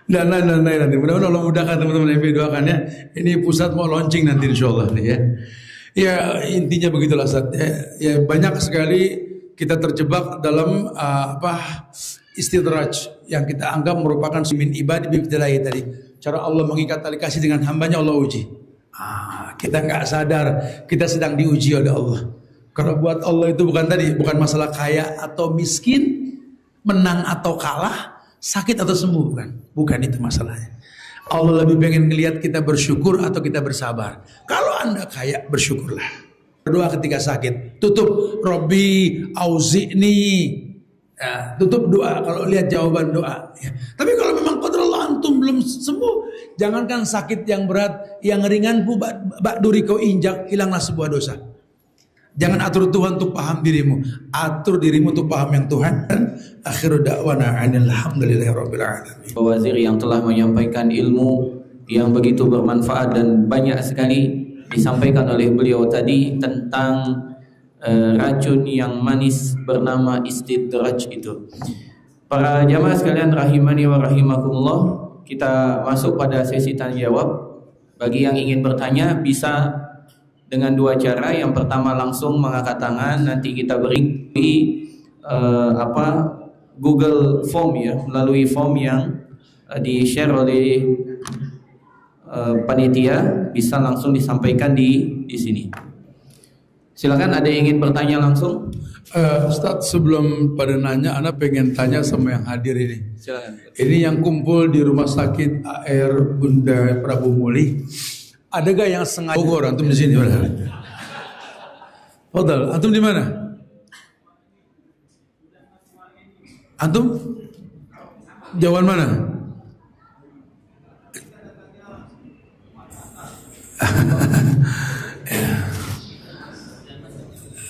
Dan lain-lain nanti. Mudah-mudahan Allah mudahkan teman-teman MB, doakan ya. Ini pusat mau launching nanti insya Allah nih ya. Ya intinya begitulah Ustaz. Ya banyak sekali kita terjebak dalam istidraj yang kita anggap merupakan min ibadah bibtilahi tadi. Cara Allah mengikat tali kasih dengan hambanya Allah uji. Kita nggak sadar kita sedang diuji oleh Allah. Karena buat Allah itu bukan masalah kaya atau miskin, menang atau kalah, sakit atau sembuh, bukan itu masalahnya. Allah lebih pengen ngelihat kita bersyukur atau kita bersabar. Kalau Anda kaya, bersyukurlah. Berdoa ketika sakit, tutup Robbi auzi'ni. Ya, tutup doa kalau lihat jawaban doa. Ya. Tapi kalau memang qadarullah antum belum sembuh, jangankan sakit yang berat, yang ringan pun ba'duri kau injak, hilanglah sebuah dosa. Jangan atur Tuhan untuk paham dirimu, atur dirimu untuk paham yang Tuhan. Akhiru da'wana alhamdulillahirabbil alamin. Pak Wazir yang telah menyampaikan ilmu yang begitu bermanfaat dan banyak sekali disampaikan oleh beliau tadi tentang racun yang manis bernama istidraj itu. Para jamaah sekalian rahimani wa rahimakumullah, kita masuk pada sesi tanya jawab. Bagi yang ingin bertanya bisa dengan dua cara. Yang pertama langsung mengangkat tangan, nanti kita beri Google Form ya, melalui form yang di-share oleh panitia, bisa langsung disampaikan di sini. Silakan, ada yang ingin bertanya langsung? Ustaz, sebelum pada nanya, Ana pengen tanya sama yang hadir ini. Silakan. Ini yang kumpul di rumah sakit AR Bunda Prabu Muli. Ada gak yang sengaja Bogor? Antum di sini? Fadal, antum di mana? Antum? Jawaban mana?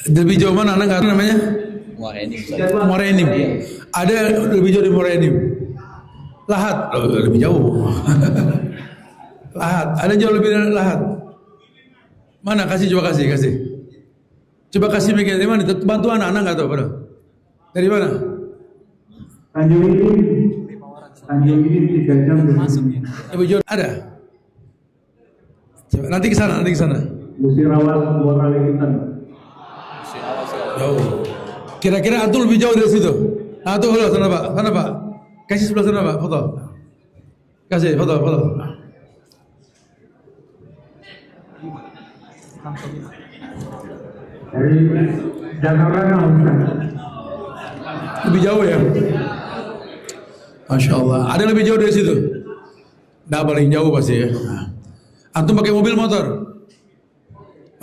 Lebih jauh mana? Anak nggak namanya? Morenim. Ada lebih jauh di Morenim. Lahat, lebih jauh. Lahat, ada jauh lebih dari Lahat. Mana? Coba kasih. Coba kasih mikir dari mana? Bantu anak nggak tahu pada. Dari mana? Tanjung ini 3 jam masuk ya. Lebih jauh ada. Coba nanti ke sana. Musirawas 2 kali kita. Jauh. Kira-kira antum lebih jauh dari situ. Nah, tuh sana Pak. Kasih sebelah sana Pak, foto. Kasih foto. Dari Jakarta lebih jauh ya. Masya Allah. Ada yang lebih jauh dari situ? Nah, paling jauh pasti ya. Antum pakai mobil motor?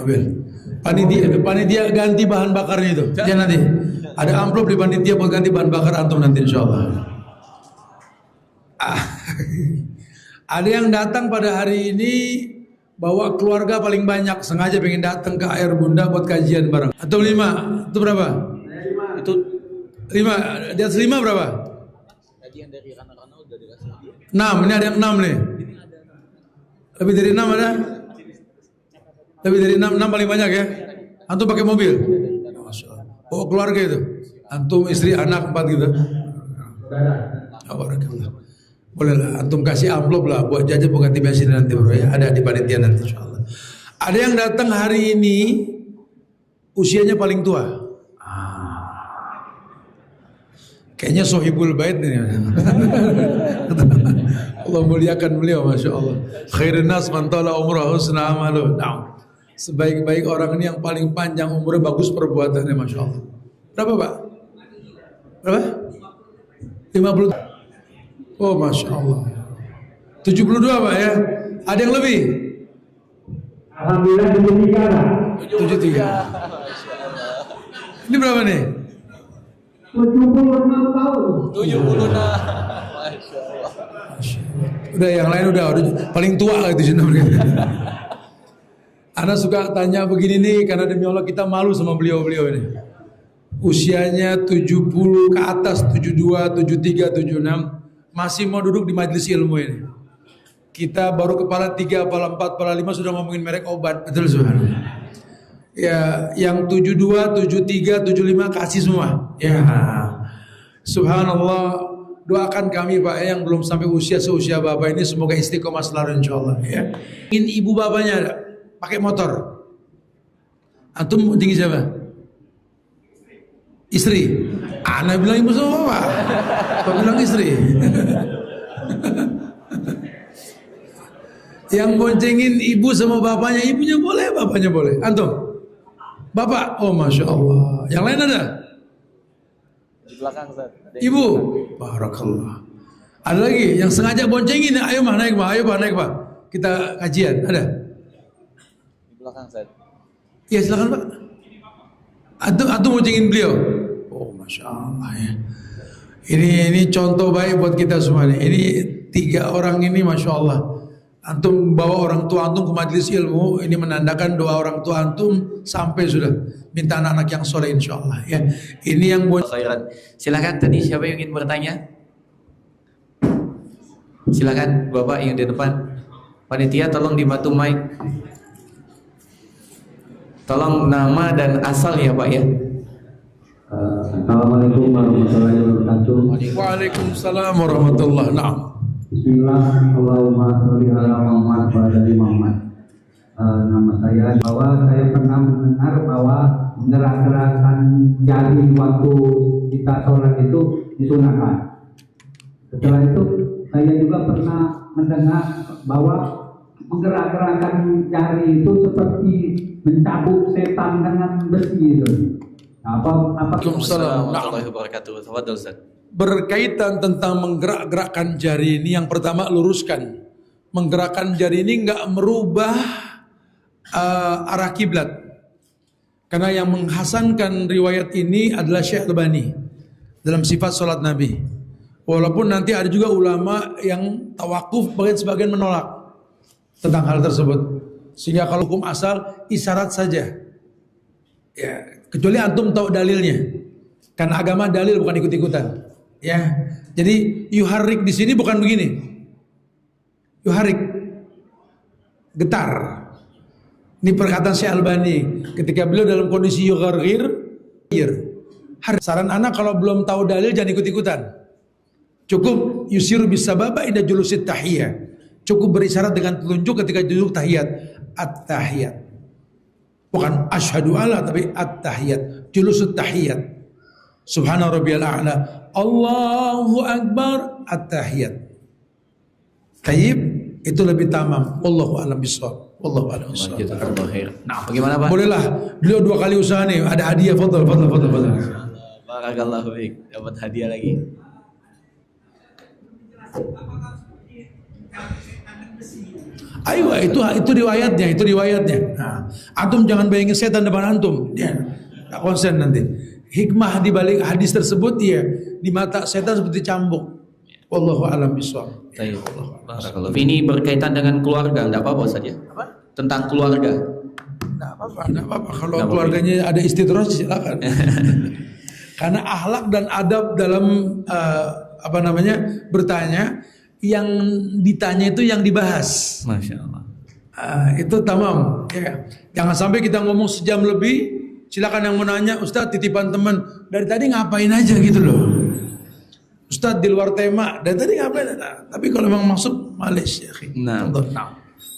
Mobil. Panitia ganti bahan bakarnya itu. Jangan nanti. Ada amplop di panitia buat ganti bahan bakar antum nanti insya Allah. Ada yang datang pada hari ini bawa keluarga paling banyak, sengaja pengen datang ke AR Bunda buat kajian bareng. Atau 5? Itu berapa? 5. Itu 5. Di atas 5 berapa? Tadi yang dari Rana udah dikasih. 6. Ini ada yang 6 nih. Lebih dari 6 ada? Lebih dari 6 paling banyak ya. Antum pakai mobil? Bawa keluarga itu. Antum istri anak 4 gitu. Boleh lah, antum kasih amplop lah buat jajan buat ganti bensin nanti bro ya. Ada di panitia nanti insyaallah. Ada yang datang hari ini usianya paling tua. Kayaknya sohibul bait nih. Allah muliakan beliau, masya Allah. Khairun nas man tala umrahu husna amalu. Nah, sebaik-baik orang ini yang paling panjang umurnya, bagus perbuatannya, masya Allah. Berapa Pak? Berapa? 50. Oh masya Allah. 72 Pak ya. Ada yang lebih? Alhamdulillah 73 lah. 73. Ini berapa nih? 76 tahun. 76. Masya Allah. Udah yang lain udah paling tua lah itu sebenarnya. Ana suka tanya begini nih karena demi Allah kita malu sama beliau-beliau ini. Usianya 70 ke atas, 72, 73, 76 masih mau duduk di majelis ilmu ini. Kita baru kepala 3, kepala 4, kepala 5 sudah ngomongin merek obat, betul subhanallah. Ya, yang 72, 73, 75 kasih semua. Ya. Subhanallah, doakan kami Pak yang belum sampai usia seusia Bapak ini semoga istiqomah selalu insyaallah ya. Ingin ibu bapaknya ada pakai motor. Antum tinggi siapa? Istri. Ana bilang ibu sama bapak. Bapak bilang istri. Yang boncengin ibu sama bapaknya, ibunya boleh, bapaknya boleh. Antum? Bapak? Oh masya Allah. Yang lain ada? Di belakang Ustaz. Ibu? Barakallah. Ada lagi yang sengaja boncengin, ayo mah naik Pak. Kita kajian, ada? Di belakang Ustaz. Iya silakan Pak. Antum boncengin beliau. Oh masya Allah ya. Ini contoh baik buat kita semua nih. Ini 3 orang ini Masya Allah. Antum bawa orang tua antum ke majelis ilmu, ini menandakan doa orang tua antum sampai sudah. Minta anak-anak yang soleh insya Allah ya. Ini yang buat Khairan. Silakan tadi siapa yang ingin bertanya? Silakan Bapak yang di depan. Panitia tolong dibantu mic. Tolong nama dan asal ya Pak ya. Assalamualaikum warahmatullahi wabarakatuh. Waalaikumsalam warahmatullahi wabarakatuh. Bismillah, Allahumma sholli ala Muhammad wa ala ali Muhammad. Nama saya bahwa saya pernah mendengar bahwa menggerak-gerakkan jari waktu kita sholat itu disunahkan. Setelah itu saya juga pernah mendengar bahwa menggerak-gerakkan jari itu seperti mencabut setan dengan besi itu. Waalaikumsalam warahmatullahi wabarakatuh. Tafadhol Ustaz. Berkaitan tentang menggerak-gerakkan jari ini, yang pertama luruskan. Menggerakkan jari ini nggak merubah arah kiblat. Karena yang menghasankan riwayat ini adalah Syekh Albani dalam sifat sholat Nabi. Walaupun nanti ada juga ulama yang tawakuf, sebagian menolak tentang hal tersebut. Sehingga kalau hukum asal isyarat saja. Ya, kecuali antum tahu dalilnya. Karena agama dalil bukan ikut-ikutan. Ya. Jadi yuharrik di sini bukan begini. Yuharrik getar. Ini perkataan Syekh Albani ketika beliau dalam kondisi yughargir. Saran anak kalau belum tahu dalil jangan ikut-ikutan. Cukup yusiru bisababa inda julusit tahiyah. Cukup berisyarat dengan telunjuk ketika duduk tahiyat. At-tahiyat. Bukan asyhadu alla tapi at-tahiyat. Julusut tahiyat. Subhana rabbiyal a'la. Allahu akbar at-tahiyat. Tayyib itu lebih tamam. Wallahu a'lam bishawab. Wallahu a'lam bishawab. Nah, bagaimana Pak? Bolehlah. Beliau 2 kali usaha nih, ada hadiah. Fadhal. Barakallahu fiik. Dapat hadiah lagi. Ayo, itu riwayatnya. Nah, antum jangan bayangin setan depan antum. Ya, tak konsen nanti. Hikmah di balik hadis tersebut ya, di mata setan seperti cambuk. Wallahu a'lam bishawab. Barakallahu. Ini berkaitan dengan keluarga, enggak apa-apa saja. Tentang keluarga. Enggak apa-apa. Kalau keluarganya ada istidraj silakan. Karena akhlak dan adab dalam bertanya, yang ditanya itu yang dibahas. Masya Allah. Itu tamam. Ya. Jangan sampai kita ngomong sejam lebih. Silakan yang mau nanya, Ustadz titipan teman dari tadi ngapain aja gitu loh. Ustadz di luar tema dari tadi ngapain? Nah, tapi kalau memang masuk males ya. Nah.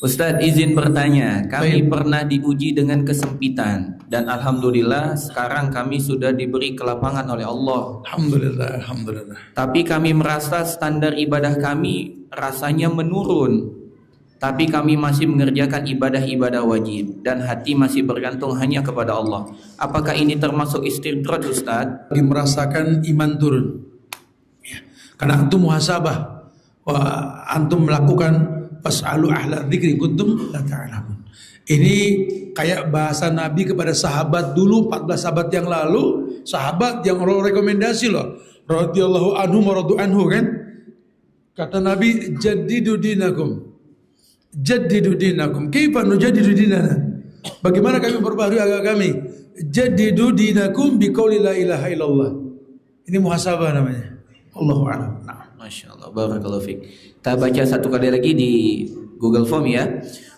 Ustadz izin bertanya, kami pernah diuji dengan kesempitan dan alhamdulillah sekarang kami sudah diberi kelapangan oleh Allah. Alhamdulillah. Tapi kami merasa standar ibadah kami rasanya menurun. Tapi kami masih mengerjakan ibadah-ibadah wajib dan hati masih bergantung hanya kepada Allah. Apakah ini termasuk istidraj Ustadz? Lagi merasakan iman turun. Ya. Karena antum muhasabah, antum melakukan fas'alu ahla dzikri kuntum la ta'lamun. Ini kayak bahasa Nabi kepada sahabat dulu 14 sahabat yang lalu, sahabat yang Allah rekomendasi loh. Radhiyallahu anhu wa radu anhu kan. Kata Nabi, jaddidu dinakum. Jaddidu dinakum. Kaifa nujaddidu dinana? Bagaimana kami memperbaharui agama kami? Jaddidu dinakum biqauli la ilaha illallah. Ini muhasabah namanya. Allahu a'lam. Masya Allah, barakallahu fiik. Kita baca satu kali lagi di Google Form ya.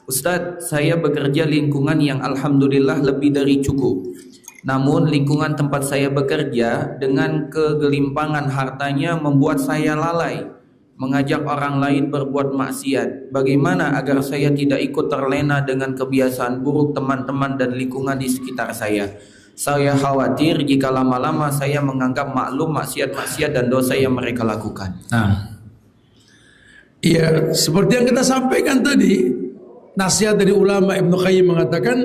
Ustadz, saya bekerja lingkungan yang alhamdulillah lebih dari cukup. Namun lingkungan tempat saya bekerja dengan kegelimpangan hartanya membuat saya lalai mengajak orang lain berbuat maksiat. Bagaimana agar saya tidak ikut terlena dengan kebiasaan buruk teman-teman dan lingkungan di sekitar saya? Saya khawatir jika lama-lama saya menganggap maklum maksiat-maksiat dan dosa yang mereka lakukan. Nah, iya, seperti yang kita sampaikan tadi, nasihat dari ulama Ibnu Qayyim mengatakan,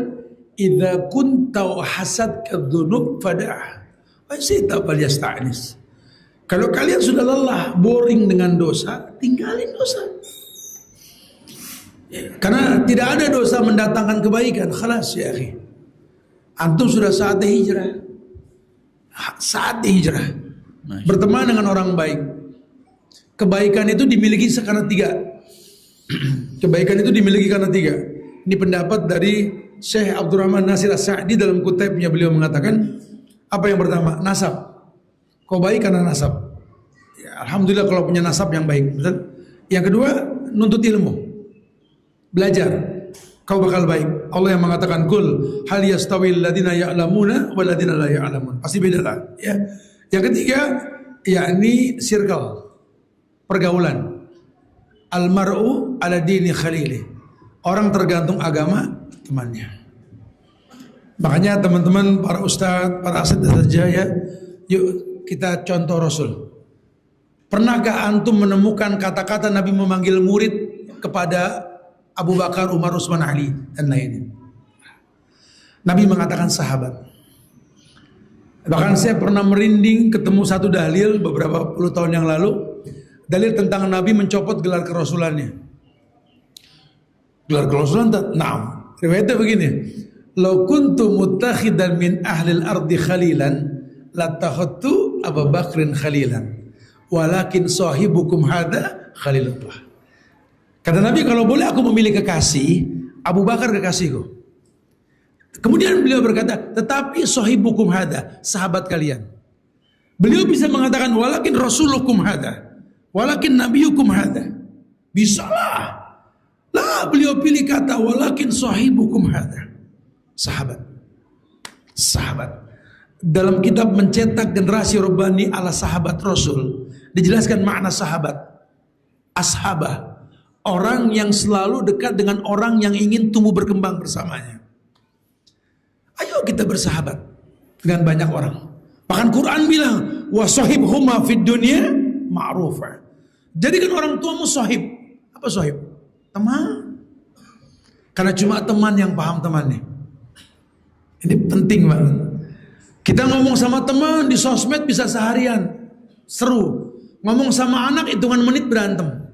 "Idza kunta hasadka dzunub fada'ah, wa sita falyasta'nis." Kalau kalian sudah lelah, boring dengan dosa, tinggalin dosa. Ya, karena tidak ada dosa mendatangkan kebaikan. Khalas ya akhi. Antum sudah saatnya hijrah. Saatnya hijrah. Berteman dengan orang baik. kebaikan itu dimiliki karena tiga. Kebaikan itu dimiliki karena tiga. Ini pendapat dari Syekh Abdurrahman Nasir As-Sa'di dalam kutubnya. Beliau mengatakan, apa yang pertama? Nasab. Kau baik karena nasab. Ya, alhamdulillah kalau punya nasab yang baik. Betul? Yang kedua, nuntut ilmu. Belajar. Kau bakal baik. Allah yang mengatakan, kul hal yastawil ladina ya'lamuna wal ladina la ya'lamun. Pasti beda lah. Ya. Yang ketiga, yakni circle. Pergaulan. Al-mar'u ala dini khalili. Orang tergantung agama temannya. Makanya teman-teman, para ustadz, para asatidz ya, yuk kita contoh Rasul. Pernahkah antum menemukan kata-kata Nabi memanggil murid kepada Abu Bakar, Umar, Utsman, Ali dan lainnya? Nabi mengatakan sahabat. Bahkan saya pernah merinding ketemu satu dalil beberapa puluh tahun yang lalu. Dalil tentang Nabi mencopot gelar kerasulannya. Gelar kerasulan, nah, riwayatnya begini. Lau kuntu muttakhidan min ahlil ardi khalilan latakhadtu Abu Bakrin khalilan. Walakin sahibukum hada khalilullah. Kata Nabi, kalau boleh aku memilih kekasih, Abu Bakar kekasihku. Kemudian beliau berkata, tetapi sahibukum hada, sahabat kalian. Beliau bisa mengatakan walakin rasulukum hada. Walakin nabiyukum hada. Bisalah. Lah beliau pilih kata walakin sahibukum hada. Sahabat. Sahabat. Dalam kitab mencetak generasi Rabbani ala sahabat Rasul, dijelaskan makna sahabat. Ashabah. Orang yang selalu dekat dengan orang yang ingin tumbuh berkembang bersamanya. Ayo kita bersahabat dengan banyak orang. Bahkan Quran bilang wasahibhuma fid dunya ma'rufah. Jadikan orang tuamu sahib. Apa sahib? Teman. Karena cuma teman yang paham temannya. Ini penting banget. Kita ngomong sama teman di sosmed bisa seharian. Seru. Ngomong sama anak hitungan menit berantem.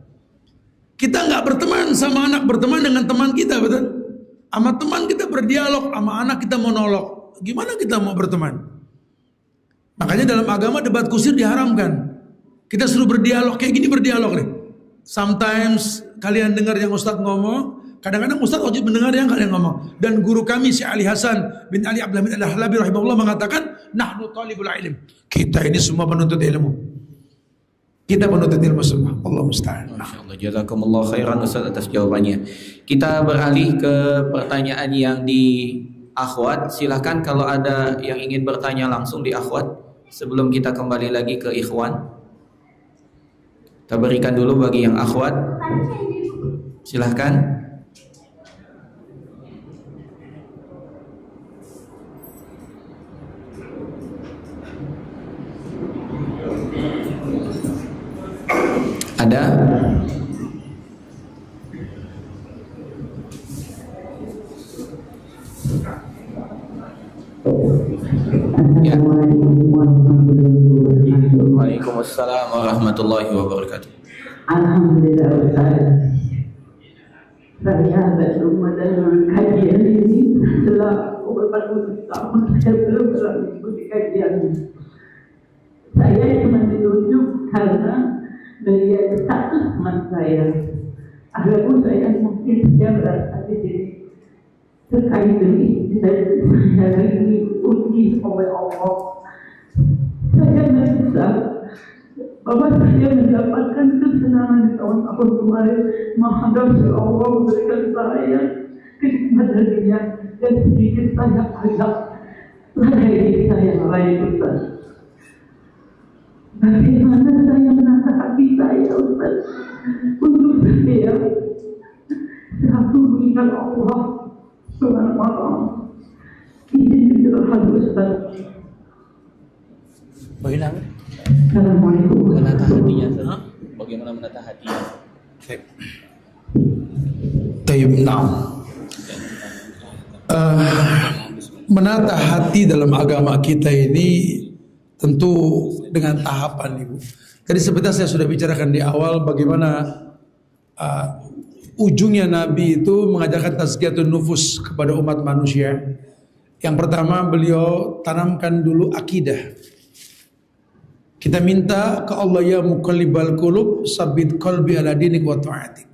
Kita nggak berteman sama anak, berteman dengan teman kita, betul? Sama teman kita berdialog, sama anak kita monolog. Gimana kita mau berteman? Makanya dalam agama debat kusir diharamkan. Kita suruh berdialog, kayak gini berdialog nih. Sometimes kalian dengar yang Ustadz ngomong, kadang-kadang Ustadz wajib mendengar yang kalian ngomong. Dan guru kami Syekh Ali Hasan bin Ali Abdullah bin Al-Halabi rahimahullah mengatakan, nahnu talibul ilm. Kita ini semua penuntut ilmu. Kita penuntut ilmu semua. Allah musta'an. Masyaallah, jazakumullah khairan Ustaz atas jawabannya. Kita beralih ke pertanyaan yang di akhwat. Silahkan kalau ada yang ingin bertanya langsung di akhwat sebelum kita kembali lagi ke ikhwan. Kita berikan dulu bagi yang akhwat. Silahkan. Ada? Ya. Waalaikumsalam warahmatullahi wabarakatuh. Alhamdulillah Ustaz. Saya berjumpa dengan kajian ini setelah beberapa tahun saya belum pernah mengikuti kajian ini. Saya cuma ditunjuk karena melihat status teman saya. Adapun saya mungkin saya berasa di sini terkait dengan saya ini uji oleh Allah. Saya merasa bahwa saya mendapatkan kesenangan di tahun-tahun kemarin menghadapi Allah memberikan saya kenikmatan dunia dan sedikit saya agak lalai saya lain Ustaz. Bagaimana saya menata hati saya Ustaz untuk saya selalu mengingat Allah Subhanahu wa ta'ala. Ini terhadap Ustaz. Bagaimana? Assalamualaikum. Menata hatinya, bagaimana menata hatinya? Tayyib, nah. Menata hati dalam agama kita ini tentu dengan tahapan, Ibu. Tadi sebentar saya sudah bicarakan di awal bagaimana ujungnya Nabi itu mengajarkan tazkiyatun nufus kepada umat manusia. Yang pertama beliau tanamkan dulu akidah. Kita minta ke Allah, ya muqallibal qulub, sabbit qalbi ala dinik wa ta'atik.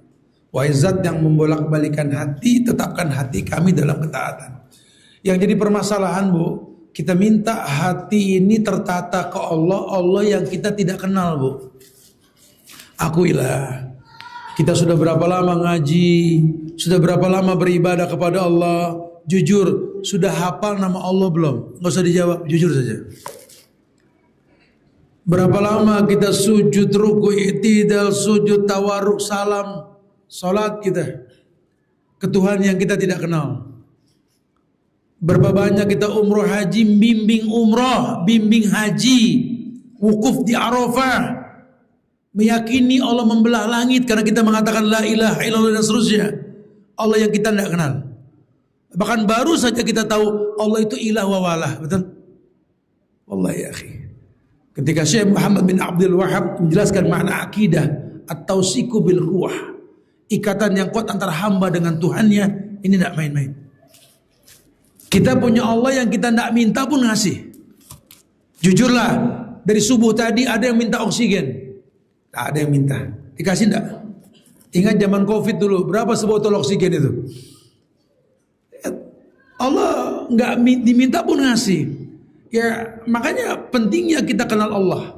Wahai zat yang membolak-balikan hati, tetapkan hati kami dalam ketaatan. Yang jadi permasalahan, Bu, kita minta hati ini tertata ke Allah, Allah yang kita tidak kenal, Bu. Akuilah, kita sudah berapa lama ngaji, sudah berapa lama beribadah kepada Allah. Jujur, sudah hafal nama Allah belum? Nggak usah dijawab, jujur saja. Berapa lama kita sujud, ruku, i'tidal, sujud, tawarruk, salam, salat kita ke Tuhan yang kita tidak kenal. Berapa banyak kita umroh haji, bimbing umroh, bimbing haji, wukuf di Arafah, meyakini Allah membelah langit karena kita mengatakan la ilaha illallah dan seterusnya. Allah yang kita tidak kenal. Bahkan baru saja kita tahu Allah itu ilah wa walah, betul? Wallahi ya akhi. Ketika Syekh Muhammad bin Abdul Wahab menjelaskan makna akidah at-tausiku bil quwah, ikatan yang kuat antara hamba dengan Tuhannya, ini tidak main-main. Kita punya Allah yang kita tidak minta pun ngasih. Jujurlah, dari subuh tadi ada yang minta oksigen, tak ada yang minta, dikasih tidak? Ingat zaman COVID dulu, berapa sebotol oksigen itu? Allah nggak diminta pun ngasih. Ya makanya pentingnya kita kenal Allah.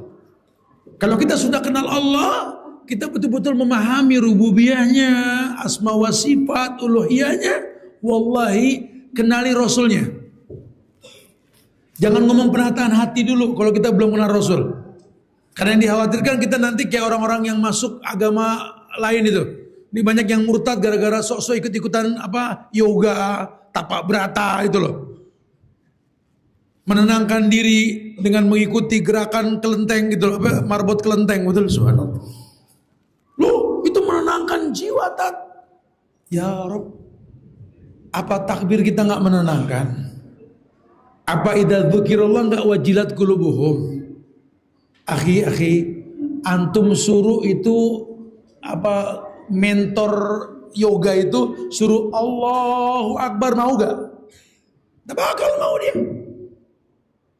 Kalau kita sudah kenal Allah, kita betul-betul memahami rububiyahnya, asma wa sifat, uluhiyahnya. Wallahi, kenali Rasulnya. Jangan ngomong penataan hati dulu kalau kita belum kenal Rasul. Karena yang dikhawatirkan kita nanti kayak orang-orang yang masuk agama lain itu. Ini banyak yang murtad gara-gara sok-sok ikut-ikutan yoga, tapak berata itu loh. Menenangkan diri dengan mengikuti gerakan kelenteng gitu loh, marbot kelenteng, betul, subhanallah. Loh, itu menenangkan jiwa, tat. Ya Rabb, apa takbir kita nggak menenangkan? Apa idza dzukirallah nggak wajilat qulubuhum? Akhi, antum suruh itu mentor yoga itu suruh Allahu Akbar, mau gak? Tak bakal mau dia.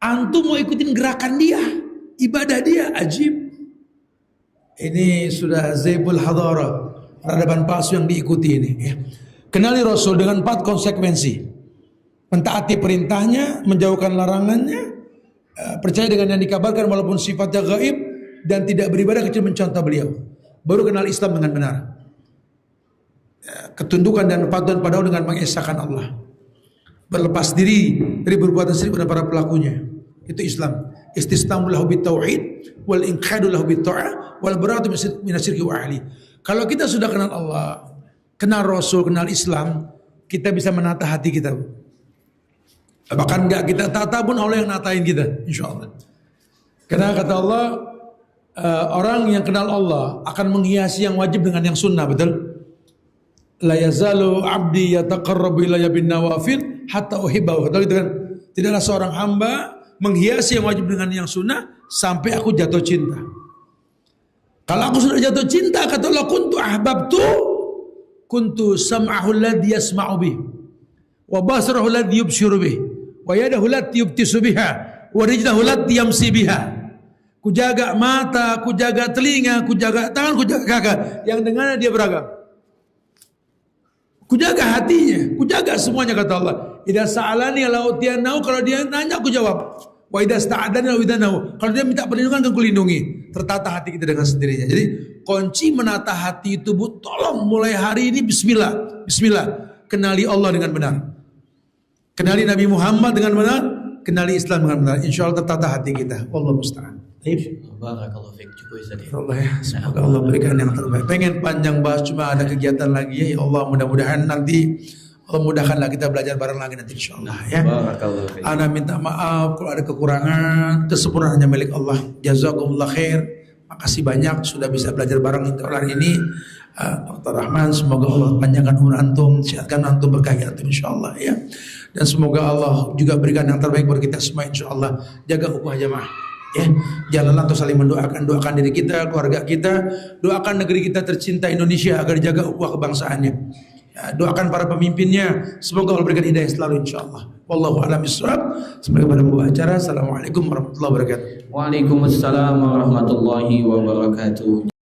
Antum mau ikutin gerakan dia, ibadah dia, ajib. Ini sudah zaibul hadara, peradaban palsu yang diikuti ini. Ya. Kenali Rasul dengan 4 konsekuensi. Mentaati perintahnya, menjauhkan larangannya, percaya dengan yang dikabarkan walaupun sifatnya gaib, dan tidak beribadah kecuali mencontoh beliau. Baru kenal Islam dengan benar. Ketundukan dan kepatuhan pada Allah dengan mengesahkan Allah. Berlepas diri dari perbuatan syirik pada para pelakunya. Itu Islam. Istislamu lahu bitauhid wal inqadu lahu bitta'ah wal bara'atu minasyirki wa ahli. Kalau kita sudah kenal Allah, kenal Rasul, kenal Islam, kita bisa menata hati kita. Bahkan enggak kita tata pun Allah yang natain kita, insyaallah. Karena kata Allah, orang yang kenal Allah akan menghiasi yang wajib dengan yang sunnah, betul? La yazalu abdi yataqarrabu ilayya bin nawafil hatta uhibbahu. Betul itu kan? Tidaklah seorang hamba menghiasi yang wajib dengan yang sunnah sampai aku jatuh cinta. Kalau aku sudah jatuh cinta, kata Allah, kuntu ahbabtu kuntu sam'ahu alladhi yasma'u bih wa basarahu alladhi yubshiru bih wa yadahu allati yubtisu biha wa rijlahu allati yamsi biha. Ku jaga mata, ku jaga telinga, ku jaga tangan, ku jaga kaki yang dengannya dia beragam. Ku jaga hatinya, ku jaga semuanya, kata Allah. Idza sa'alani lautiyanau, kalau dia nanya aku jawab. Wa idza sta'adana widanahu, kalau dia minta perlindungan aku lindungi. Tertata hati kita dengan sendirinya. Jadi kunci menata hati itu, Bu, tolong mulai hari ini bismillah. Bismillah. Kenali Allah dengan benar. Kenali Nabi Muhammad dengan benar, kenali Islam dengan benar. Insyaallah tertata hati kita. Wallahu musta'an. Barakallahu fiik. Cukup Ustaz. Allah ya, semoga Allah berikan yang terbaik. Pengen panjang bahas, cuma ada kegiatan lagi ya Allah, mudah-mudahan nanti Allah mudahkanlah kita belajar bareng lagi nanti insyaallah ya. Barakallahu fiik. Ana minta maaf kalau ada kekurangan, kesempurnaan hanya milik Allah. Jazakumullah khair. Makasih banyak sudah bisa belajar bareng hari ini. Dr. Rahman, semoga Allah panjangkan umur antum, sehatkan antum, berkahi antum insyaallah ya. Dan semoga Allah juga berikan yang terbaik buat kita semua insyaallah. Jaga ukhuwah jamaah. Ya, janganlah untuk saling mendoakan, doakan diri kita, keluarga kita, doakan negeri kita tercinta Indonesia agar dijaga ukhuwah kebangsaannya. Ya, doakan para pemimpinnya, semoga Allah berikan hidayah selalu insyaallah. Wallahu a'lam bishawab. Sampai pada pembuka acara. Assalamualaikum warahmatullahi wabarakatuh. Waalaikumsalam warahmatullahi wabarakatuh.